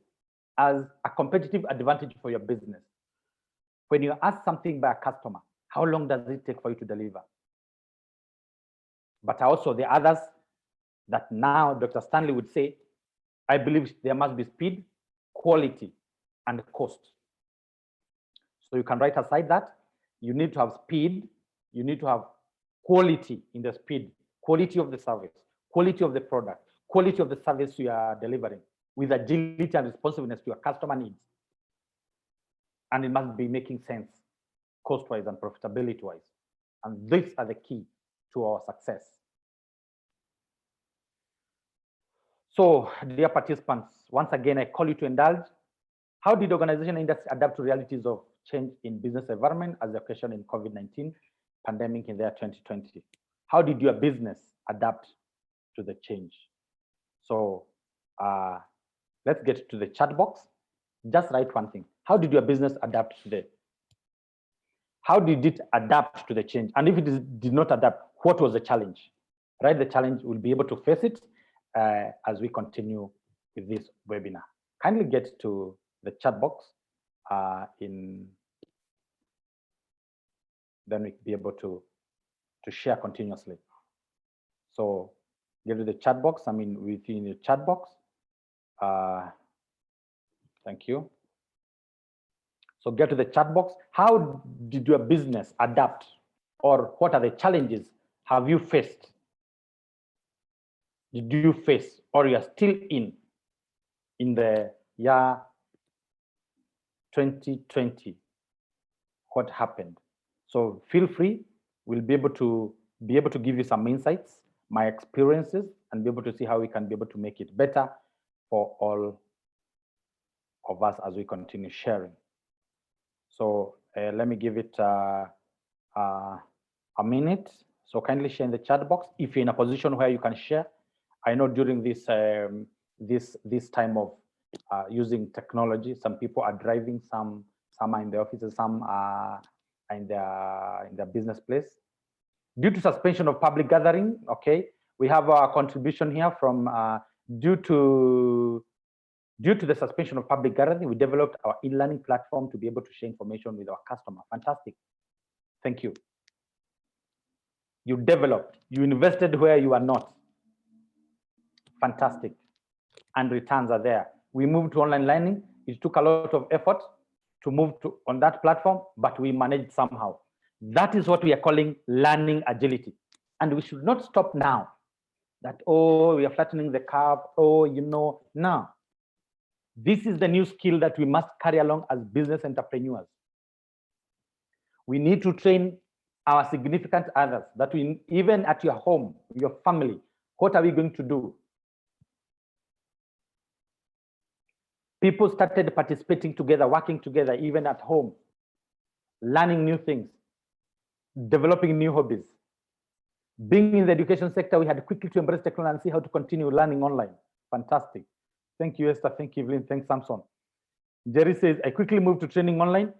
as a competitive advantage for your business. When you ask something by a customer, how long does it take for you to deliver? But also the others that now Dr. Stanley would say, I believe there must be speed, quality, and cost. So you can write aside that. You need to have speed. You need to have quality in the speed, quality of the service, quality of the product, quality of the service you are delivering with agility and responsiveness to your customer needs. And it must be making sense cost-wise and profitability-wise. And these are the key to our success. So, dear participants, once again, I call you to indulge. How did organization and industry adapt to realities of change in business environment as a question in COVID-19 pandemic in the year 2020? How did your business adapt to the change. So let's get to the chat box. Just write one thing. How did your business adapt today? How did it adapt to the change? And if it did not adapt, what was the challenge? Write the challenge. We'll be able to face it as we continue with this webinar. Kindly get to the chat box then we'll be able to share continuously. So get to the chat box. I mean, within the chat box. Thank you. So get to the chat box. How did your business adapt, or what are the challenges have you faced? Did you face, or you are still in the year 2020? What happened? So feel free. We'll be able to give you some insights, my experiences, and be able to see how we can be able to make it better for all of us as we continue sharing. So let me give it a minute. So kindly share in the chat box if you're in a position where you can share. I know during this this time of using technology, some people are driving, some are in the offices, some are in their business place. Due to suspension of public gathering, okay, we have a contribution here from due to the suspension of public gathering, we developed our e-learning platform to be able to share information with our customer. Fantastic. Thank you. You developed, you invested where you are not. Fantastic. And returns are there. We moved to online learning. It took a lot of effort to move on that platform, but we managed somehow. That is what we are calling learning agility. And we should not stop now that, oh, we are flattening the curve. Oh, no. This is the new skill that we must carry along as business entrepreneurs. We need to train our significant others that we, even at your home, your family, what are we going to do? People started participating together, working together, even at home, learning new things, developing new hobbies. Being in the education sector, we had quickly to embrace technology and see how to continue learning online. Fantastic. Thank you, Esther. Thank you, Evelyn. Thanks, Samson. Jerry says, I quickly moved to training online,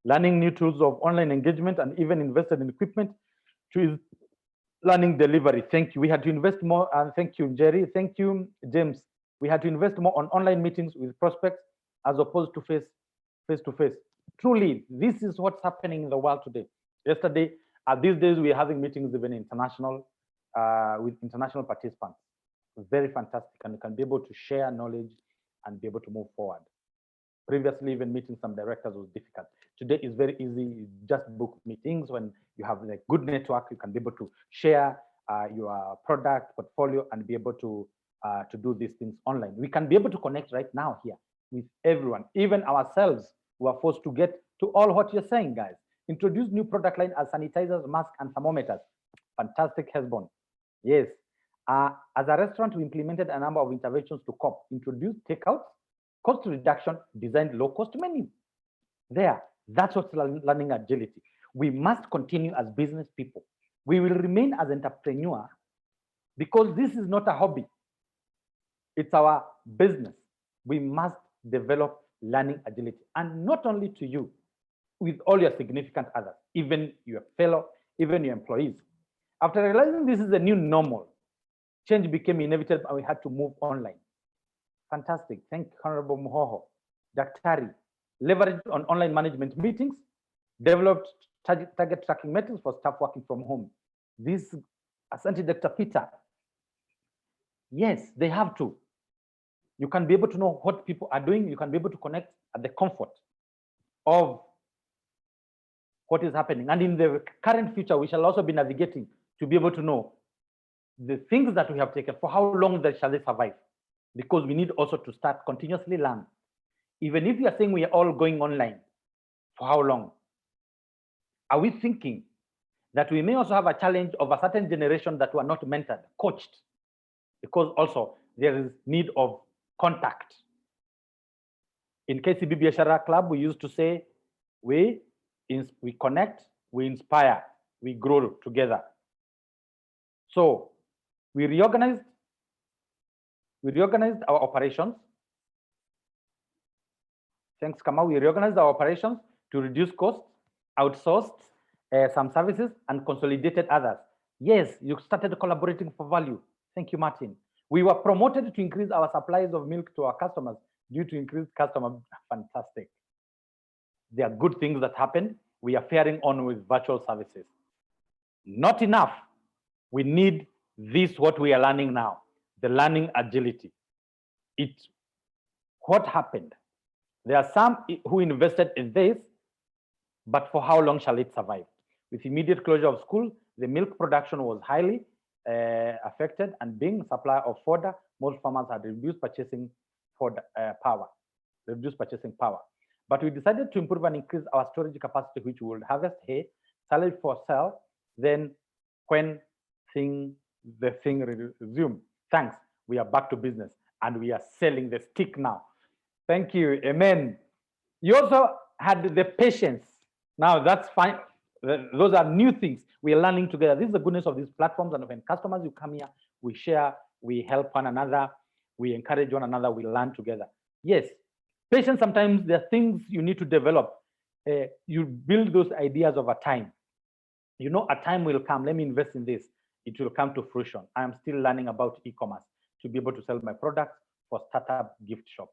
learning new tools of online engagement, and even invested in equipment to his learning delivery. Thank you. We had to invest more. And thank you, Jerry. Thank you, James. We had to invest more on online meetings with prospects as opposed to face-to-face. Truly, this is what's happening in the world today. Yesterday, these days, we are having meetings even international with international participants. Very fantastic, and you can be able to share knowledge and be able to move forward. Previously, even meeting some directors was difficult. Today is very easy. You just book meetings. When you have a good network, you can be able to share your product portfolio and be able to do these things online. We can be able to connect right now here with everyone, even ourselves who are forced to get to all what you're saying, guys. Introduce new product line as sanitizers, masks, and thermometers. Fantastic, Hesbon. Yes. As a restaurant, we implemented a number of interventions to cope, introduced takeouts, cost reduction, designed low-cost menu. That's what's learning agility. We must continue as business people. We will remain as entrepreneurs because this is not a hobby. It's our business. We must develop learning agility, and not only to you, with all your significant others, even your fellow, even your employees. After realizing this is the new normal, change became inevitable and we had to move online. Fantastic. Thank you, Honorable Muhoho. Daktari, leveraged on online management meetings, developed target tracking methods for staff working from home. This, Asante Dr. Peter, yes, they have to. You can be able to know what people are doing. You can be able to connect at the comfort of what is happening. And in the current future, we shall also be navigating to be able to know the things that we have taken, for how long shall they survive? Because we need also to start continuously learn. Even if you are saying we are all going online, for how long? Are we thinking that we may also have a challenge of a certain generation that were not mentored, coached? Because also there is need of contact. In KCB Biashara Club, we used to say, we connect, we inspire, we grow together. So we reorganized We reorganized our operations. Thanks, Kama. We reorganized our operations to reduce costs, outsourced some services, and consolidated others. Yes, you started collaborating for value. Thank you, Martin. We were promoted to increase our supplies of milk to our customers due to increased customer. Fantastic. There are good things that happen. We are faring on with virtual services. Not enough. We need this, what we are learning now, the learning agility. What happened? There are some who invested in this, but for how long shall it survive? With immediate closure of school, the milk production was highly affected, and being supply of fodder, most farmers had reduced purchasing power. But we decided to improve and increase our storage capacity, which we would harvest hay, sell it for sale. Then when the thing resumed, thanks, we are back to business and we are selling the stick now. Thank you, amen. You also had the patience. Now that's fine. Those are new things we are learning together. This is the goodness of these platforms. And when customers, you come here, we share, we help one another, we encourage one another, we learn together. Yes, patience, sometimes there are things you need to develop. You build those ideas over time. You know, a time will come, let me invest in this. It will come to fruition. I am still learning about e-commerce to be able to sell my products for startup gift shop.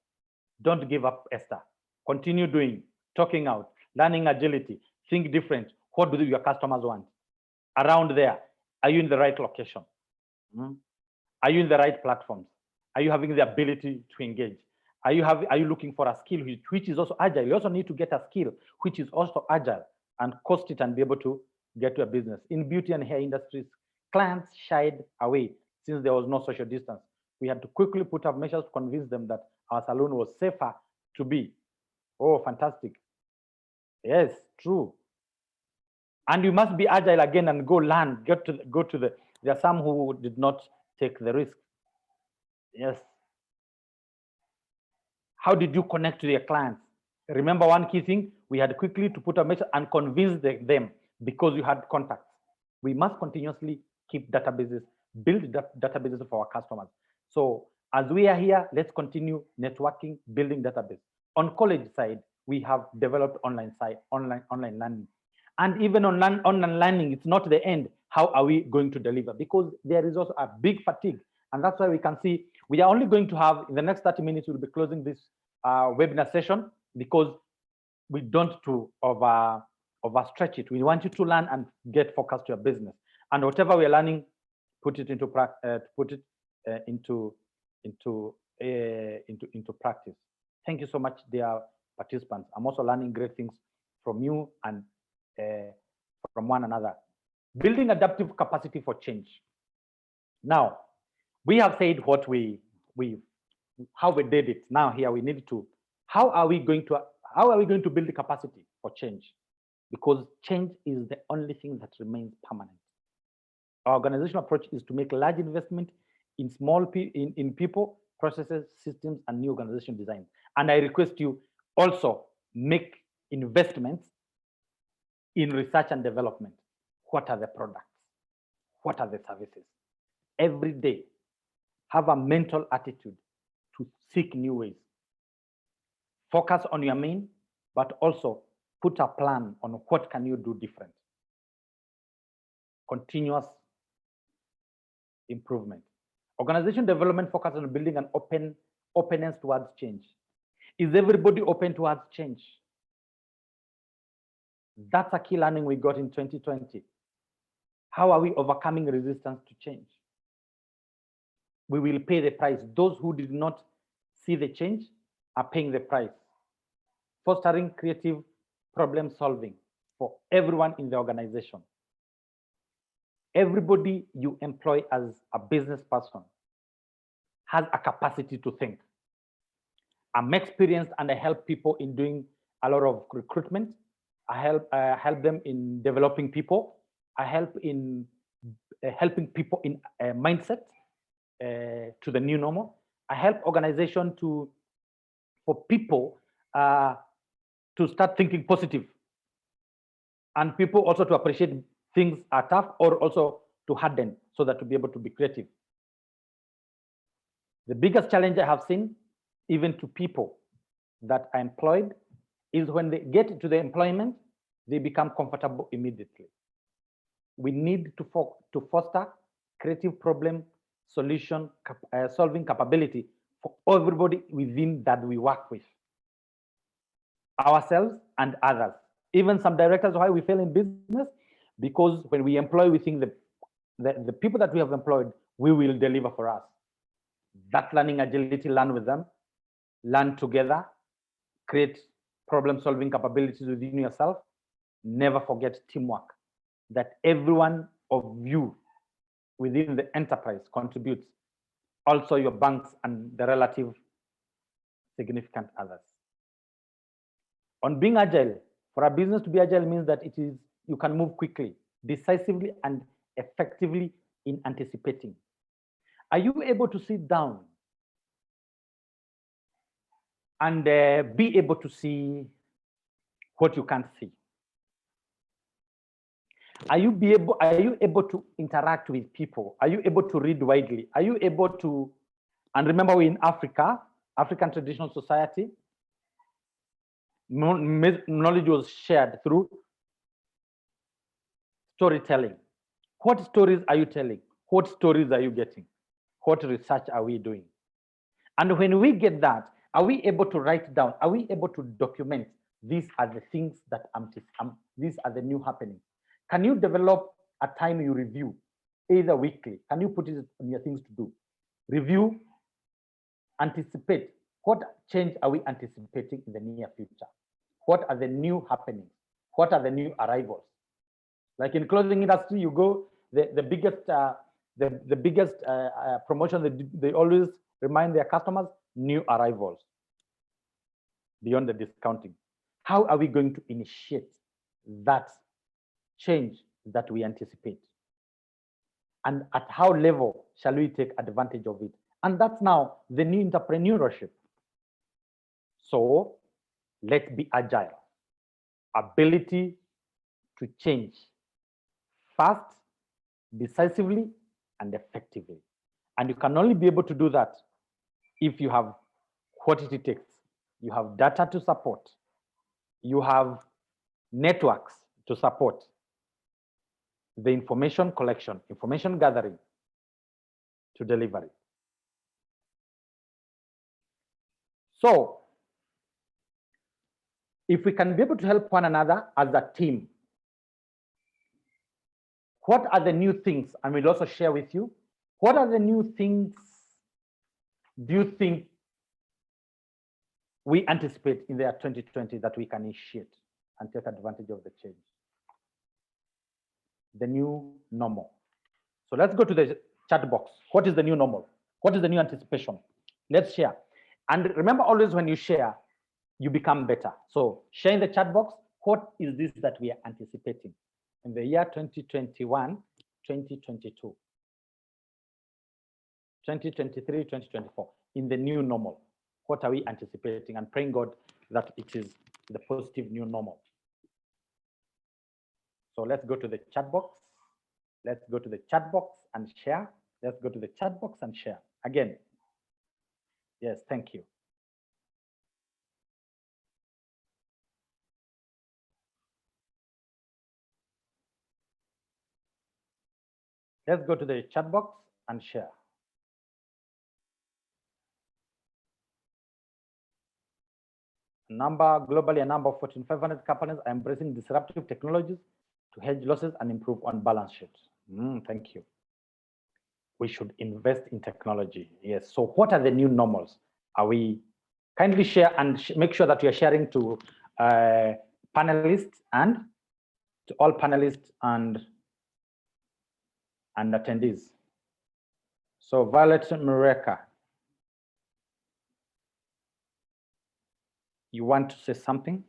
Don't give up, Esther. Continue doing, talking out, learning agility, think different. What do your customers want? Around there, are you in the right location? Are you in the right platforms? Are you having the ability to engage? Are you looking for a skill which is also agile? You also need to get a skill which is also agile and cost it and be able to get to a business. In beauty and hair industries, clients shied away since there was no social distance. We had to quickly put up measures to convince them that our salon was safer to be. Oh, fantastic. Yes, true. And you must be agile again and go learn, there are some who did not take the risk. Yes. How did you connect to your clients? Remember one key thing, we had quickly to put a message and convince them because you had contacts. We must continuously keep databases, build databases for our customers. So as we are here, let's continue networking, building database. On college side, we have developed online learning. And even on online learning, it's not the end. How are we going to deliver? Because there is also a big fatigue. And that's why we can see we are only going to have, in the next 30 minutes, we'll be closing this webinar session because we don't to overstretch it. We want you to learn and get focused to your business. And whatever we're learning, put it into practice. Thank you so much, dear participants. I'm also learning great things from you and from one another. Building adaptive capacity for change. Now, we have said what how we did it. Now here we need to, how are we going to build the capacity for change? Because change is the only thing that remains permanent. Our organizational approach is to make large investment in in people, processes, systems, and new organization design. And I request you also make investments in research and development. What are the products? What are the services? Every day, have a mental attitude to seek new ways. Focus on your main, but also put a plan on what can you do different. Continuous improvement. Organization development focuses on building an openness towards change. Is everybody open towards change? That's a key learning we got in 2020. How are we overcoming resistance to change? We will pay the price. Those who did not see the change are paying the price. Fostering creative problem solving for everyone in the organization. Everybody you employ as a business person has a capacity to think. I'm experienced and I help people in doing a lot of recruitment. I help them in developing people. I help in helping people in mindset to the new normal. I help organization for people to start thinking positive, and people also to appreciate things are tough or also to harden so that to be able to be creative. The biggest challenge I have seen, even to people that are employed, is when they get to the employment, they become comfortable immediately. We need to foster creative problem solution solving capability for everybody within that we work with, ourselves and others. Even some directors, why we fail in business, because when we employ, we think the people that we have employed, we will deliver for us. That learning agility, learn with them, learn together, create problem solving capabilities within yourself. Never forget teamwork, that every one of you within the enterprise contributes, also your banks and the relative significant others. On being agile, for a business to be agile means that you can move quickly, decisively, and effectively in anticipating. Are you able to sit down and be able to see what you can't see? Are you able to interact with people? Are you able to read widely? Are you able to, and remember, we're in Africa, African traditional society, knowledge was shared through storytelling. What stories are you telling? What stories are you getting? What research are we doing? And when we get that, are we able to write down? Are we able to document? These are the things that these are the new happenings. Can you develop a time you review, either weekly? Can you put it on your things to do? Review, anticipate. What change are we anticipating in the near future? What are the new happenings? What are the new arrivals? Like in clothing industry, you go, the biggest promotion that they always remind their customers, new arrivals beyond the discounting. How are we going to initiate that change that we anticipate? And at how level shall we take advantage of it? And that's now the new entrepreneurship. So let's be agile. Ability to change fast, decisively, and effectively. And you can only be able to do that if you have what it takes. You have data to support. You have networks to support the information collection, information gathering to deliver it. So if we can be able to help one another as a team, what are the new things? And we'll also share with you, what are the new things do you think we anticipate in the year 2020 that we can initiate and take advantage of the change? The new normal. So let's go to the chat box. What is the new normal? What is the new anticipation? Let's share. And remember, always when you share, you become better. So share in the chat box, what is this that we are anticipating in the year 2021, 2022, 2023, 2024, in the new normal? What are we anticipating? And praying God that it is the positive new normal. So let's go to the chat box. Let's go to the chat box and share. Let's go to the chat box and share. Again. Yes, thank you. Let's go to the chat box and share. Globally, a number of Fortune 500 companies are embracing disruptive technologies to hedge losses and improve on balance sheets. Thank you. We should invest in technology. Yes. So what are the new normals? Are we kindly share and make sure that you are sharing to panelists and to all panelists and attendees. So Violet Mureka, you want to say something?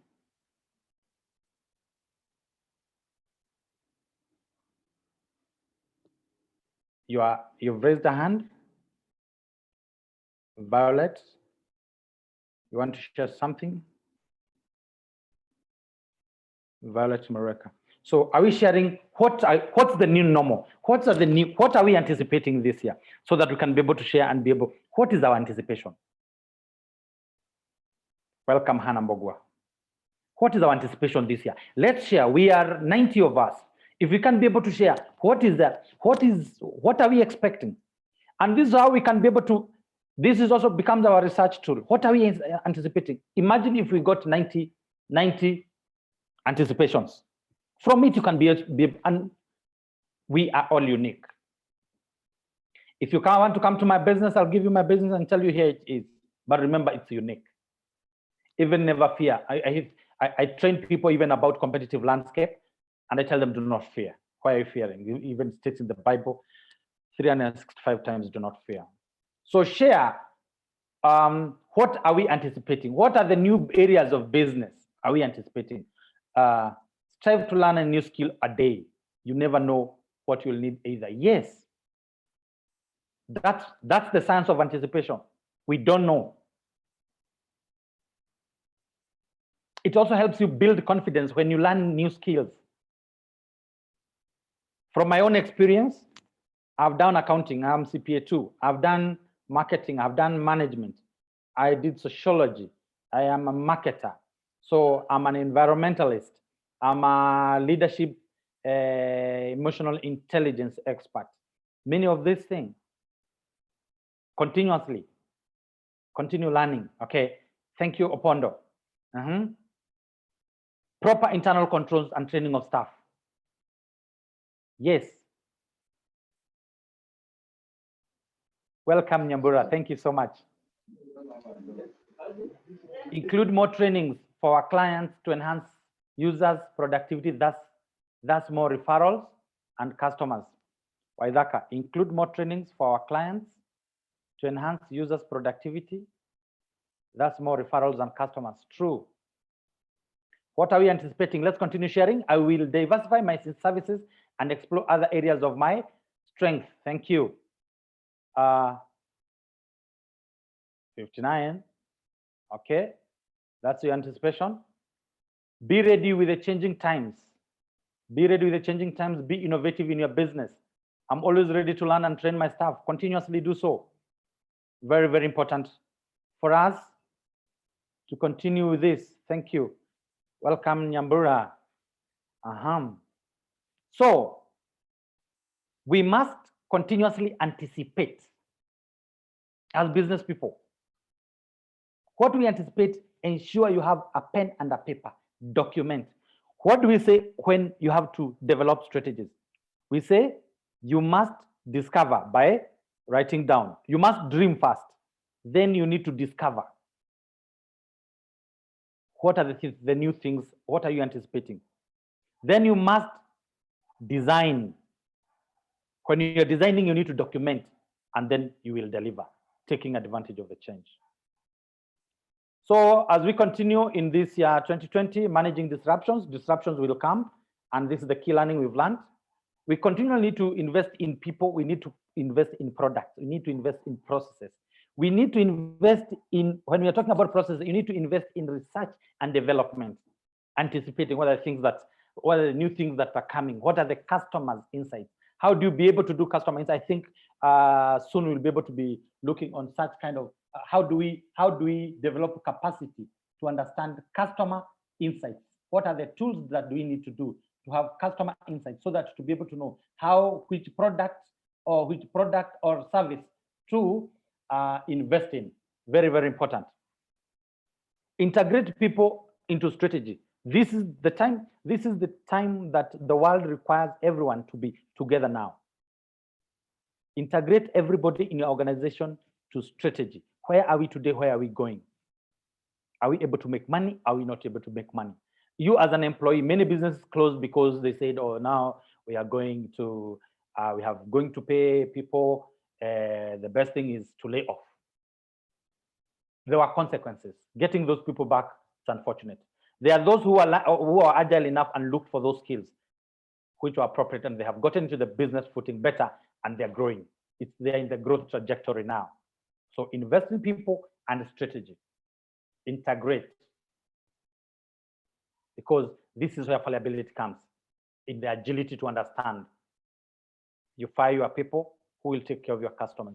You've raised a hand. Violet, you want to share something? Violet Mureka. So are we sharing what's the new normal? What are we anticipating this year so that we can be able to share and be able, what is our anticipation? Welcome, Hannah Mbogwa. What is our anticipation this year? Let's share. We are 90 of us. If we can be able to share, what is that? What are we expecting? And this is how we can be able to, this is also becomes our research tool. What are we anticipating? Imagine if we got 90 anticipations. From it, you can be and we are all unique. If you want to come to my business, I'll give you my business and tell you here it is. But remember, it's unique. Even never fear. I train people even about competitive landscape, and I tell them, do not fear. Why are you fearing? It even states in the Bible, 365 times, do not fear. So share, what are we anticipating? What are the new areas of business are we anticipating? Strive to learn a new skill a day. You never know what you'll need either. Yes, that's the science of anticipation. We don't know. It also helps you build confidence when you learn new skills. From my own experience, I've done accounting, I'm CPA 2. I've done marketing, I've done management. I did sociology. I am a marketer. So I'm an environmentalist. I'm a leadership, emotional intelligence expert. Many of these things, continuously, continue learning. Okay, thank you, Opondo. Proper internal controls and training of staff. Yes. Welcome, Nyambura. Thank you so much. Include more trainings for our clients to enhance users' productivity, thus more referrals and customers. Waithaka, include more trainings for our clients to enhance users' productivity, thus more referrals and customers. True. What are we anticipating? Let's continue sharing. I will diversify my services and explore other areas of my strength. Thank you. 59. Okay, that's your anticipation. Be ready with the changing times. Be ready with the changing times. Be innovative in your business. I'm always ready to learn and train my staff. Continuously do so. Very, very important for us to continue with this. Thank you. Welcome, Nyambura. So we must continuously anticipate as business people. What do we anticipate? Ensure you have a pen and a paper. Document. What do we say when you have to develop strategies? We say you must discover by writing down. You must dream first. Then you need to discover. What are the new things? What are you anticipating? Then you must design. When you're designing, you need to document, and then you will deliver, taking advantage of the change. So as we continue in this year 2020, managing disruptions will come, and this is the key learning we've learned. We continually need to invest in people. We need to invest in products. We need to invest in processes. We need to invest in, when we are talking about processes, you need to invest in research and development, anticipating what are the new things that are coming. What are the customers' insights? How do you be able to do customer insights? I think soon we'll be able to be looking on such kind of how do we develop capacity to understand customer insights? What are the tools that we need to do to have customer insights so that to be able to know which product or service to invest in? Very, very important. Integrate people into strategy. This is the time that the world requires everyone to be together now. Integrate everybody in your organization to strategy. Where are we today? Where are we going? Are we able to make money? Are we not able to make money? You as an employee, many businesses closed because they said, oh, now we are going to pay people. The best thing is to lay off. There were consequences. Getting those people back, it's unfortunate. There are those who are agile enough and looked for those skills which were appropriate, and they have gotten into the business footing better, and they're growing. They're in the growth trajectory now. So invest in people and strategy. Integrate. Because this is where fallibility comes. in the agility to understand. You fire your people who will take care of your customers.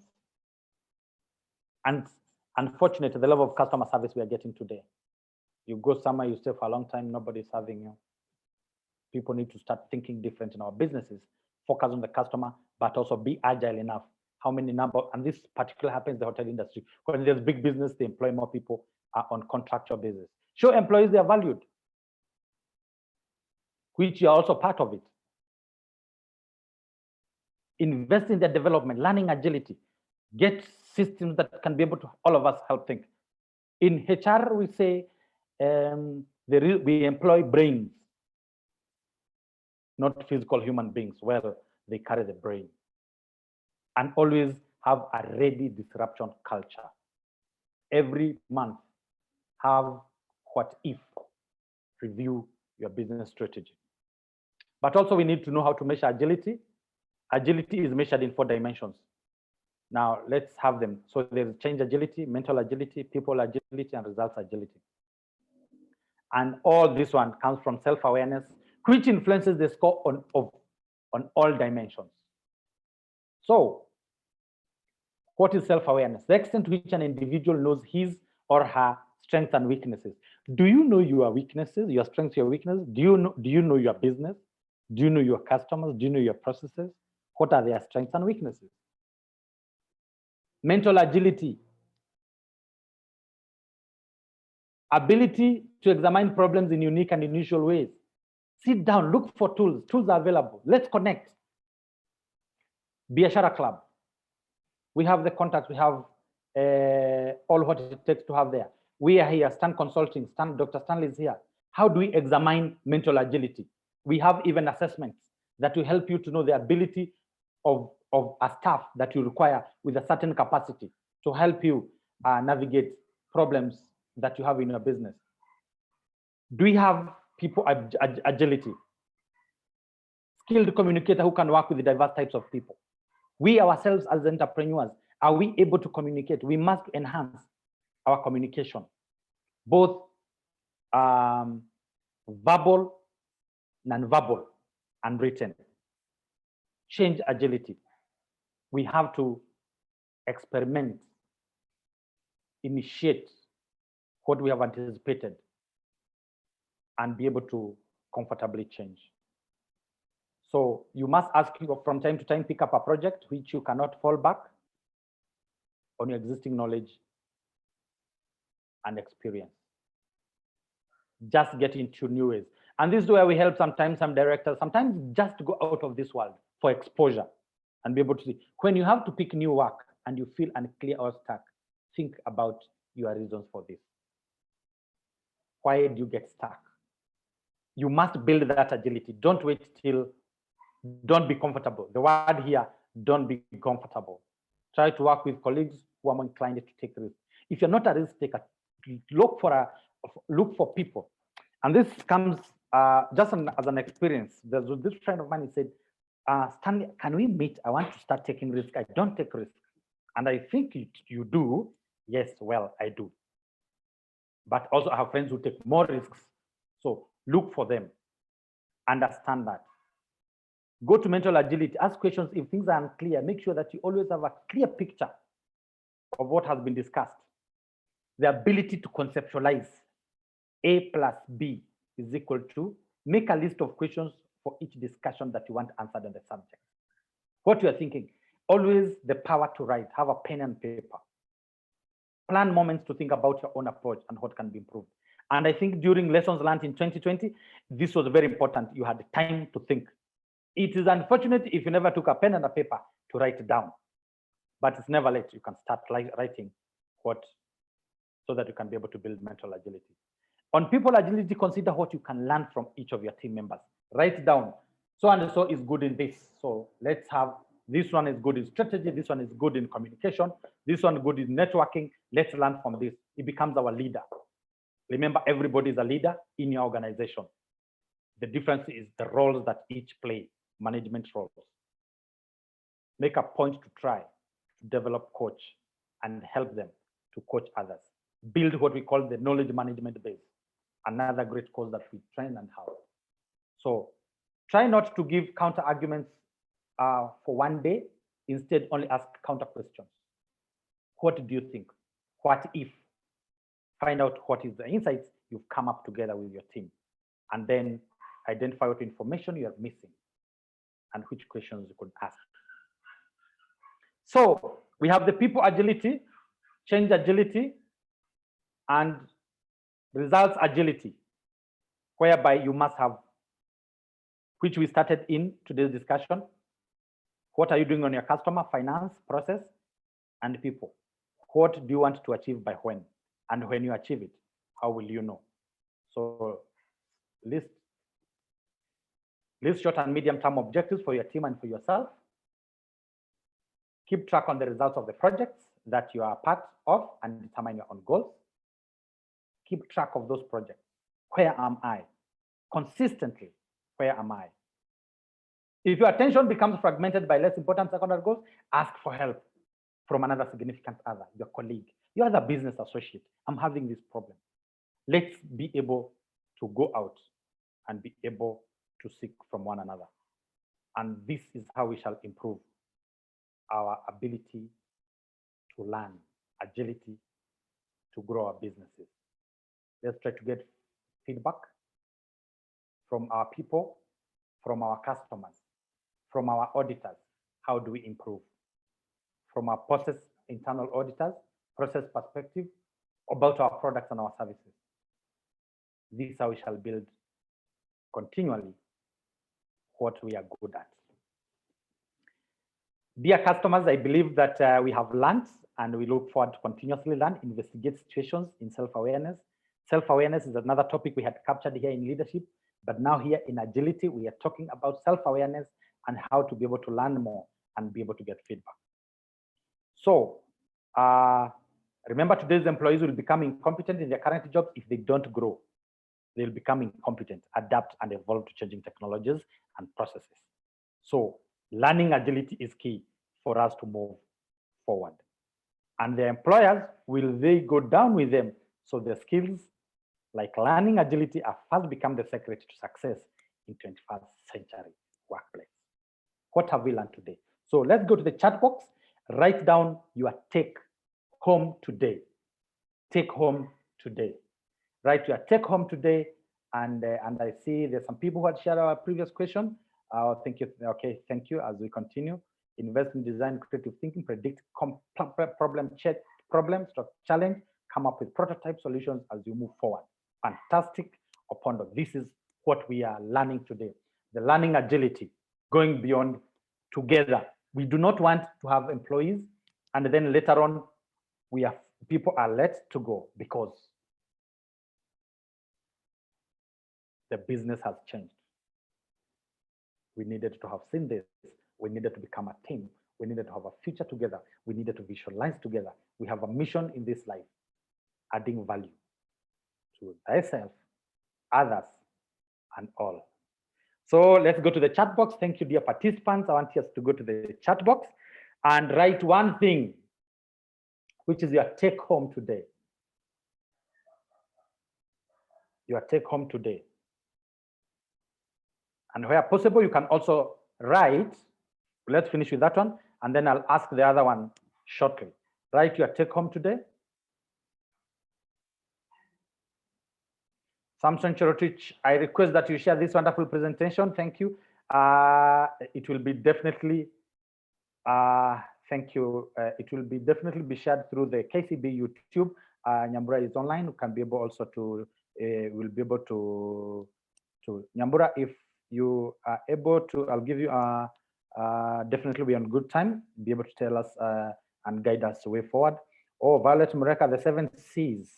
And unfortunately, the level of customer service we are getting today, you go somewhere, you stay for a long time, nobody's serving you. People need to start thinking different in our businesses, focus on the customer, but also be agile enough. How many number, and this particularly happens in the hotel industry. When there's big business, they employ more people on contractual basis. Show employees they are valued, which you are also part of it. Invest in their development, learning agility, get systems that can be able to all of us help think. In HR, we say we employ brains, not physical human beings. Well, they carry the brain. And always have a ready disruption culture. Every month, have what if, review your business strategy. But also we need to know how to measure agility. Agility is measured in 4 dimensions. Now let's have them. So there's change agility, mental agility, people agility, and results agility. And all this one comes from self-awareness, which influences the score on all dimensions. So what is self-awareness? The extent to which an individual knows his or her strengths and weaknesses. Do you know your weaknesses, your strengths, your weaknesses? Do you know your business? Do you know your customers? Do you know your processes? What are their strengths and weaknesses? Mental agility. Ability to examine problems in unique and unusual ways. Sit down, look for tools. Tools are available. Let's connect. Biashara Club. We have the contacts. We have all what it takes to have there. We are here, Stan Consulting, Dr. Stanley is here. How do we examine mental agility? We have even assessments that will help you to know the ability of a staff that you require with a certain capacity to help you navigate problems that you have in your business. Do we have people agility? Skilled communicator who can work with the diverse types of people. We ourselves as entrepreneurs, are we able to communicate? We must enhance our communication, both verbal, non-verbal, and written. Change agility. We have to experiment, initiate what we have anticipated, and be able to comfortably change. So you must ask from time to time, pick up a project which you cannot fall back on your existing knowledge and experience. Just get into new ways. And this is where we help sometimes some directors, sometimes just go out of this world for exposure and be able to see. When you have to pick new work and you feel unclear or stuck, think about your reasons for this. Why do you get stuck? You must build that agility. Don't wait till, don't be comfortable. The word here, don't be comfortable. Try to work with colleagues who are more inclined to take risks. If you're not a risk taker, look for people. And this comes just as an experience. There's this friend of mine, he said, Stanley, can we meet? I want to start taking risks. I don't take risks. And I think you do. Yes, well, I do. But also I have friends who take more risks. So look for them. Understand that. Go to mental agility. Ask questions if things are unclear. Make sure that you always have a clear picture of what has been discussed. The ability to conceptualize. A plus B is equal to, make a list of questions for each discussion that you want answered on the subject. What you are thinking, always the power to write, have a pen and paper. Plan moments to think about your own approach and what can be improved. And I think during lessons learned in 2020, this was very important. You had time to think. It is unfortunate if you never took a pen and a paper to write it down, but it's never late. You can start writing so that you can be able to build mental agility. On people agility, consider what you can learn from each of your team members. Write down, so and so is good in this. So let's have, this one is good in strategy, this one is good in communication, this one is good in networking. Let's learn from this. It becomes our leader. Remember, everybody is a leader in your organization. The difference is the roles that each play, management roles. Make a point to try to develop, coach, and help them to coach others. Build what we call the knowledge management base. Another great course that we train and have. So Try not to give counter arguments for one day. Instead, only ask counter questions. What do you think? What if? Find out what is the insights you've come up together with your team, and then identify what information you are missing and which questions you could ask. So we have the people agility, change agility, and results agility, whereby you must have, which we started in today's discussion. What are you doing on your customer, finance, process, and people? What do you want to achieve by when? And when you achieve it, how will you know? So list short and medium term objectives for your team and for yourself. Keep track on the results of the projects that you are part of and determine your own goals. Keep track of those projects. Where am I? Consistently, where am I? If your attention becomes fragmented by less important secondary goals, ask for help from another significant other, your colleague, your other business associate. I'm having this problem. Let's be able to go out and be able to seek from one another. And this is how we shall improve our ability to learn, agility, to grow our businesses. Let's try to get feedback from our people, from our customers, from our auditors. How do we improve? From our process, internal auditors, process perspective about our products and our services. This is how we shall build continually what we are good at. Dear customers, I believe that we have learned and we look forward to continuously learn, investigate situations in self-awareness. Self-awareness is another topic we had captured here in leadership, but now here in agility, we are talking about self-awareness and how to be able to learn more and be able to get feedback. So remember, today's employees will become incompetent in their current jobs if they don't grow. They'll become incompetent, adapt, and evolve to changing technologies and processes. So learning agility is key for us to move forward. And the employers, will they go down with them? So the skills like learning agility have fast become the secret to success in 21st century workplace. What have we learned today? So let's go to the chat box. Write down your take home today. Take home today. Write your take home today. And I see there's some people who had shared our previous question. Thank you. Okay, thank you. As we continue, invest in design, creative thinking, predict problem, challenge, come up with prototype solutions as you move forward. Fantastic, Opondo. This is what we are learning today. The learning agility, going beyond together. We do not want to have employees and then later on people are let to go because the business has changed. We needed to have seen this. We needed to become a team. We needed to have a future together. We needed to visualize together. We have a mission in this life, adding value to thyself, others, and all. So let's go to the chat box. Thank you, dear participants. I want you to go to the chat box and write one thing, which is your take home today. Your take home today. And where possible, you can also write. Let's finish with that one, and then I'll ask the other one shortly. Write your take home today. Samson Chorotich, I request that you share this wonderful presentation. Thank you. It will be definitely, thank you. It will be definitely be shared through the KCB YouTube. Nyambura is online. You can be able also to, will be able to Nyambura, if you are able to, I'll give you definitely be on good time, be able to tell us and guide us the way forward. Oh, Violet Mureka, the 7 C's.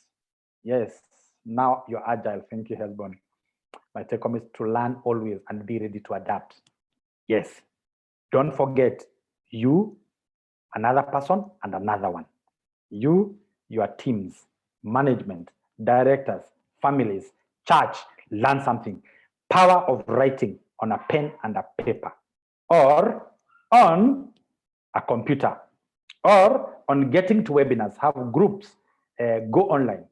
Yes, now you're agile. Thank you, Hesbon. My take home is to learn always and be ready to adapt. Yes, don't forget you, another person, and another one. You, your teams, management, directors, families, church, learn something. Power of writing on a pen and a paper, or on a computer, or on getting to webinars, have groups, go online.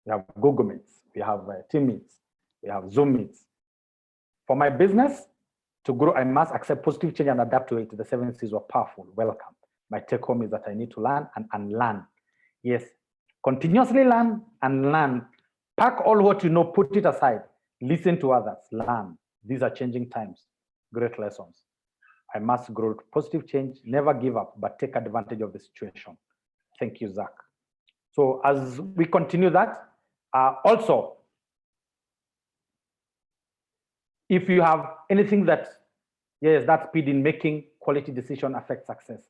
We have Google Meets, we have Team Meets, we have Zoom Meets. For my business, To grow, I must accept positive change and adapt to it. The 7 C's were powerful. Welcome. My take home is that I need to learn and unlearn. Yes, continuously learn and learn. Pack all what you know, put it aside. Listen to others, learn. These are changing times. Great lessons. I must grow positive change, never give up, but take advantage of the situation. Thank you, Zach. So as we continue that, also, if you have anything that, yes, that speed in making quality decision affects success,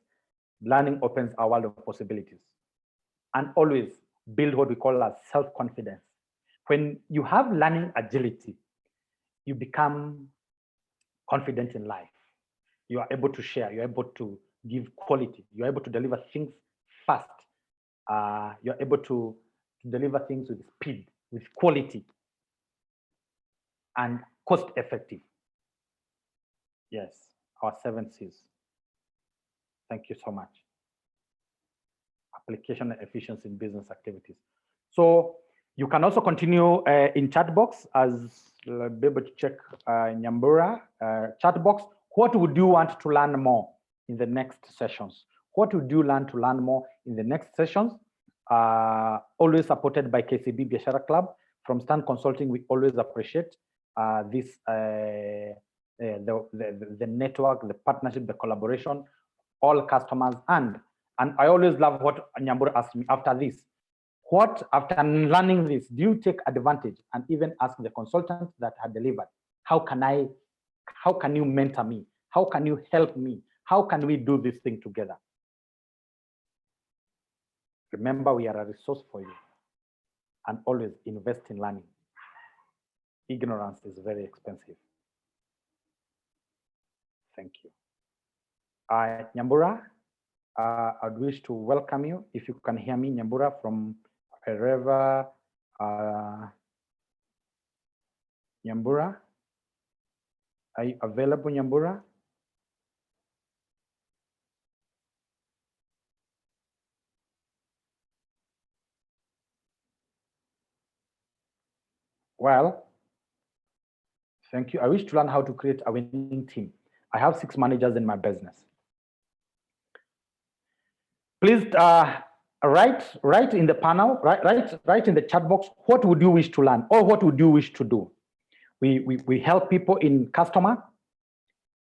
learning opens a world of possibilities. And always build what we call as self-confidence. When you have learning agility, you become confident in life. You are able to share, you're able to give quality, you're able to deliver things fast. You're able to deliver things with speed, with quality, and cost effective. Yes, our 7 C's. Thank you so much. Application and efficiency in business activities. So you can also continue in chat box as be able to check Nyambura chat box. What would you want to learn more in the next sessions? What would you learn to learn more in the next sessions? Always supported by KCB Biashara Club. From Stan Consulting, we always appreciate this the network, the partnership, the collaboration, all customers, and I always love what Nyambura asked me after this. What, after learning this, do you take advantage and even ask the consultants that had delivered, how can you mentor me? How can you help me? How can we do this thing together? Remember, we are a resource for you, and always invest in learning. Ignorance is very expensive. Thank you. Nyambura, I'd wish to welcome you. If you can hear me, Nyambura, from wherever. Nyambura, are you available, Nyambura? Well, thank you. I wish to learn how to create a winning team. I have 6 managers in my business. Please write in the panel, write in the chat box, what would you wish to learn or what would you wish to do? We help people in customer,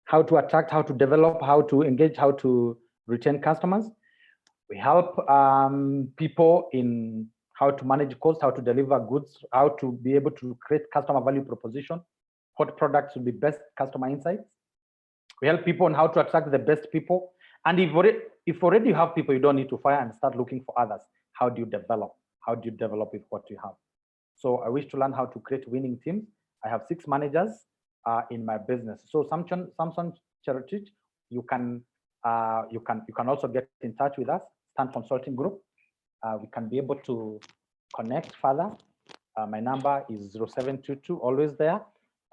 how to attract, how to develop, how to engage, how to retain customers. We help people in how to manage costs, how to deliver goods, how to be able to create customer value proposition, what products will be best customer insights. We help people on how to attract the best people. And if already you have people, you don't need to fire and start looking for others. How do you develop? How do you develop with what you have? So I wish to learn how to create winning teams. I have 6 managers in my business. So Samson Cherotich, you can also get in touch with us, Stan Consulting Group. We can be able to connect further. My number is 0722, always there.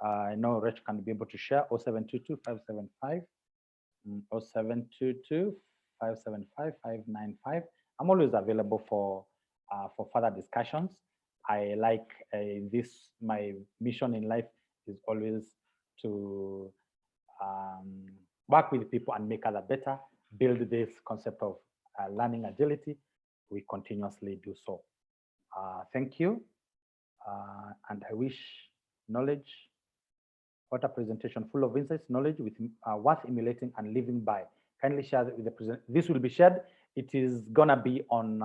I know Rich can be able to share 0722 575 0722 575 595. I'm always available for further discussions. I like this. My mission in life is always to work with people and make others better, build this concept of learning agility. We continuously do so. Thank you. And I wish knowledge, what a presentation full of insights, knowledge with worth emulating and living by. Kindly share with the present. This will be shared. It is gonna be on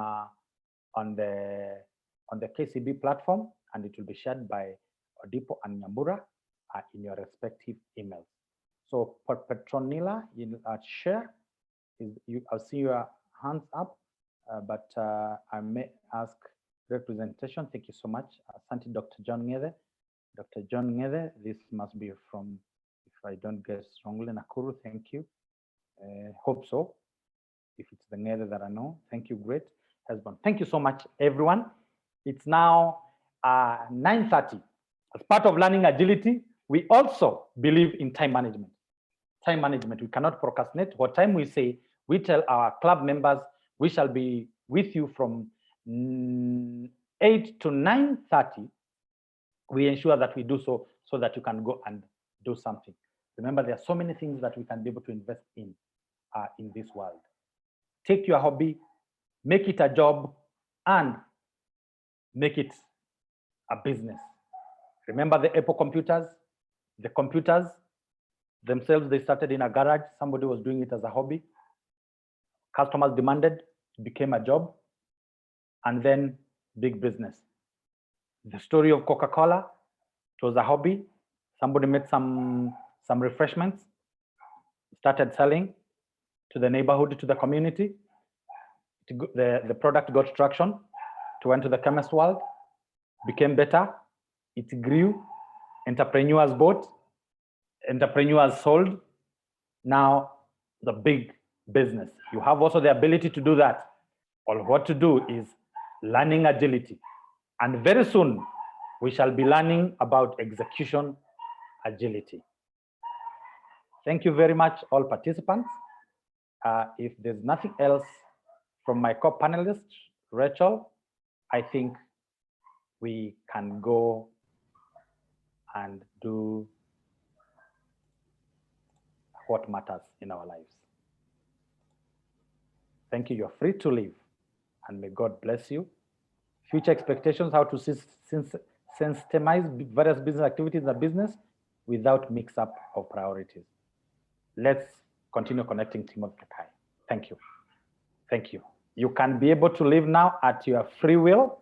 the KCB platform, and it will be shared by Odipo and Nyambura in your respective emails. So for Petronila, in share, I'll see your hands up, but I may ask representation. Thank you so much. Asante, Dr. John Ngede. Dr. John Ngede, this must be from, if I don't guess wrongly, Nakuru. Thank you. Hope so. If it's the Ngede that I know, thank you. Great husband. Thank you so much, everyone. It's now 9:30. As part of learning agility, we also believe in time management. Time management, we cannot procrastinate. What time we say, we tell our club members, we shall be with you from 8 to 9:30. We ensure that we do so that you can go and do something. Remember, there are so many things that we can be able to invest in this world. Take your hobby, make it a job, and make it a business. Remember the Apple computers? The computers themselves, they started in a garage. Somebody was doing it as a hobby. Customers demanded, it became a job, and then big business. The story of Coca-Cola, it was a hobby. Somebody made some refreshments, started selling to the neighborhood, to the community. The product got traction, it went to the chemist world, became better, it grew, entrepreneurs bought, entrepreneurs sold. Now the big business. You have also the ability to do that. All what to do is learning agility. And very soon we shall be learning about execution agility. Thank you very much, all participants. If there's nothing else from my co-panelist, Rachel, I think we can go and do what matters in our lives. Thank you. You're free to leave, and may God bless you. Future expectations, how to systemize various business activities in the business without mix-up of priorities. Let's continue connecting team of Kakai. Thank you. Thank you. You can be able to leave now at your free will.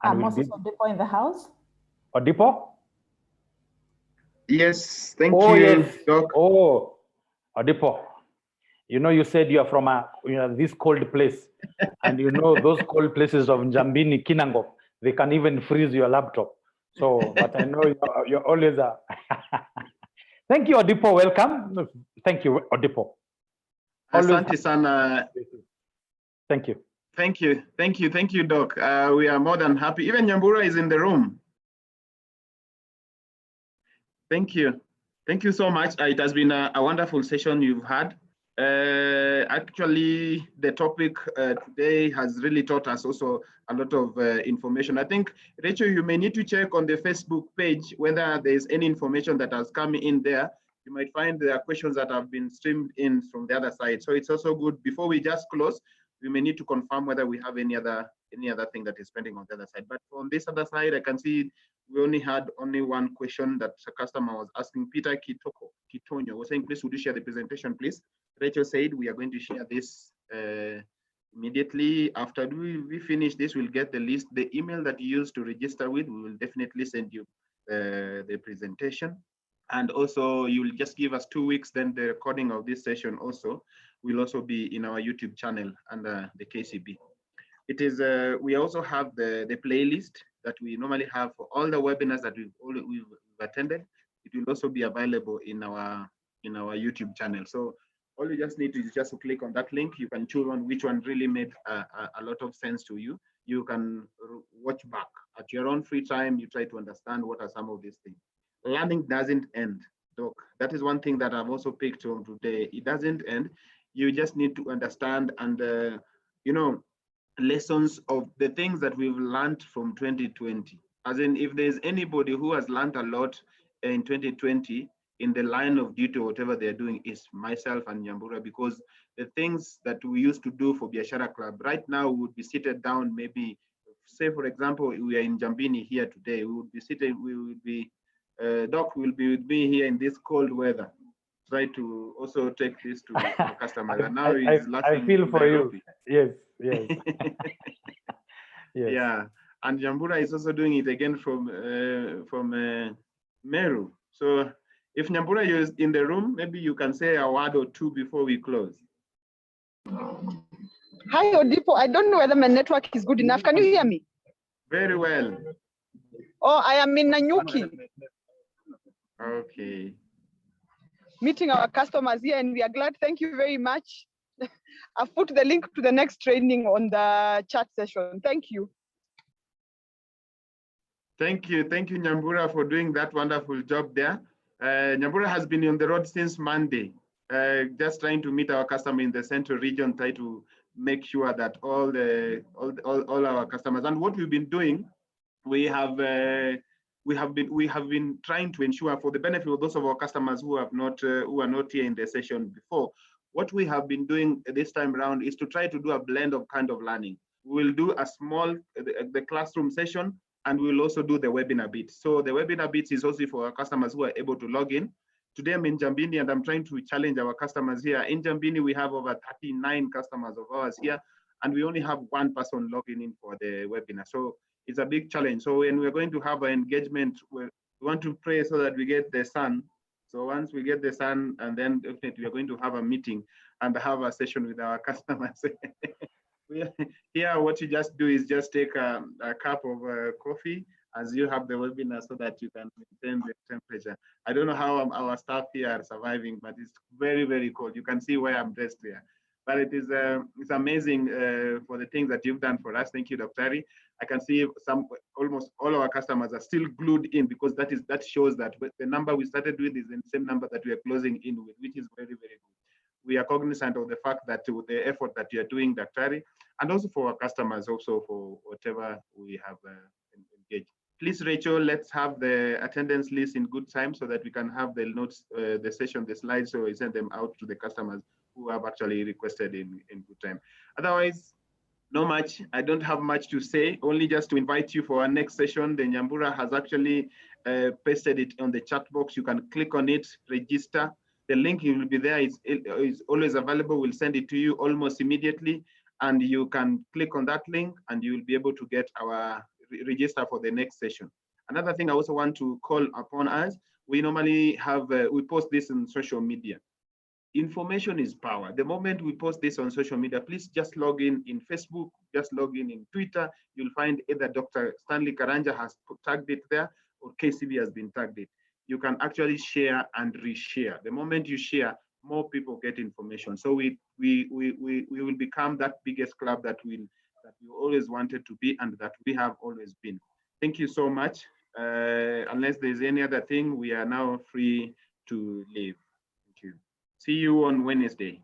Moses Odipo in the house. Odipo? Yes, thank you, yes. Doc. Oh, Odipo. You know, you said you are from this cold place, and you know those cold places of Njambini, Kinango, they can even freeze your laptop. So, but I know you're always a. Thank you, Odipo. Welcome. Thank you, Odipo. Asante sana. Thank you. Thank you. Thank you. Thank you, Doc. We are more than happy. Even Nyambura is in the room. Thank you. Thank you so much. It has been a wonderful session you've had. Actually, the topic today has really taught us also a lot of information. I think, Rachel, you may need to check on the Facebook page whether there's any information that has come in there. You might find there are questions that have been streamed in from the other side. So it's also good, before we just close, we may need to confirm whether we have any other thing that is pending on the other side. But on this other side, I can see we only had one question that a customer was asking. Peter Kitonyo was saying, please, would you share the presentation, please? Rachel said we are going to share this immediately. After we finish this, we'll get the list, the email that you used to register with. We will definitely send you the presentation. And also, you will just give us 2 weeks, then the recording of this session also will also be in our YouTube channel under the KCB. It is, we also have the playlist that we normally have for all the webinars that we've attended. It will also be available in our YouTube channel. So all you just need to is just to click on that link. You can choose on which one really made a lot of sense to you. You can watch back at your own free time. You try to understand what are some of these things. Learning doesn't end, Doc. That is one thing that I've also picked on today. It doesn't end. You just need to understand and, you know, lessons of the things that we've learned from 2020. As in, if there's anybody who has learned a lot in 2020 in the line of duty or whatever they're doing, is myself and Nyambura, because the things that we used to do for Biashara Club, right now we would be seated down, maybe, say for example, we are in Njambini here today, we would be seated, we would be, Doc will be with me here in this cold weather. Try to also take this to the customers. And now he's laughing. I feel for you. Yes, yes. Yes. Yeah, and Nyambura is also doing it again from Meru. So if Nyambura is in the room, maybe you can say a word or two before we close. Hi, Odipo. I don't know whether my network is good enough. Can you hear me? Very well. Oh, I am in Nanyuki. Okay. Meeting our customers here, and we are glad. Thank you very much. I've put the link to the next training on the chat session. Thank you. Thank you. Thank you, Nyambura, for doing that wonderful job there. Nyambura has been on the road since Monday, just trying to meet our customer in the central region, try to make sure that all our customers, and what we've been doing, we have we have been trying to ensure, for the benefit of those of our customers who are not here in the session before, what we have been doing this time around is to try to do a blend of kind of learning. We'll do a small the classroom session, and we'll also do the webinar bit. So the webinar bit is also for our customers who are able to log in. Today I'm in Jambini, and I'm trying to challenge our customers here. In Jambini, we have over 39 customers of ours here, and we only have one person logging in for the webinar. So it's a big challenge. So when we're going to have an engagement, we want to pray so that we get the sun. So once we get the sun, and then definitely we're going to have a meeting and have a session with our customers. Here, what you just do is just take a cup of coffee as you have the webinar, so that you can maintain the temperature. I don't know how our staff here are surviving, but it's very, very cold. You can see why I'm dressed here. But it is it's amazing for the things that you've done for us. Thank you, Dr. Ari. I can see almost all our customers are still glued in, because that shows that the number we started with is the same number that we are closing in with, which is very, very good. We are cognizant of the fact that the effort that you are doing, Dr. Ari, and also for our customers, also for whatever we have engaged. Please, Rachel, let's have the attendance list in good time so that we can have the notes, the session, the slides, so we send them out to the customers who have actually requested in good time. Otherwise, no much. I don't have much to say, only just to invite you for our next session. The Nyambura has actually pasted it on the chat box. You can click on it, register. The link will be there. It's always available. We'll send it to you almost immediately. And you can click on that link, and you will be able to get our register for the next session. Another thing I also want to call upon us, we normally have, we post this on social media. Information is power. The moment we post this on social media, please just log in Facebook, just log in Twitter. You'll find either Dr. Stanley Karanja has tagged it there, or KCB has been tagged it. You can actually share and reshare. The moment you share, more people get information. So we will become that biggest club that we always wanted to be, and that we have always been. Thank you so much. Unless there's any other thing, we are now free to leave. Thank you. See you on Wednesday.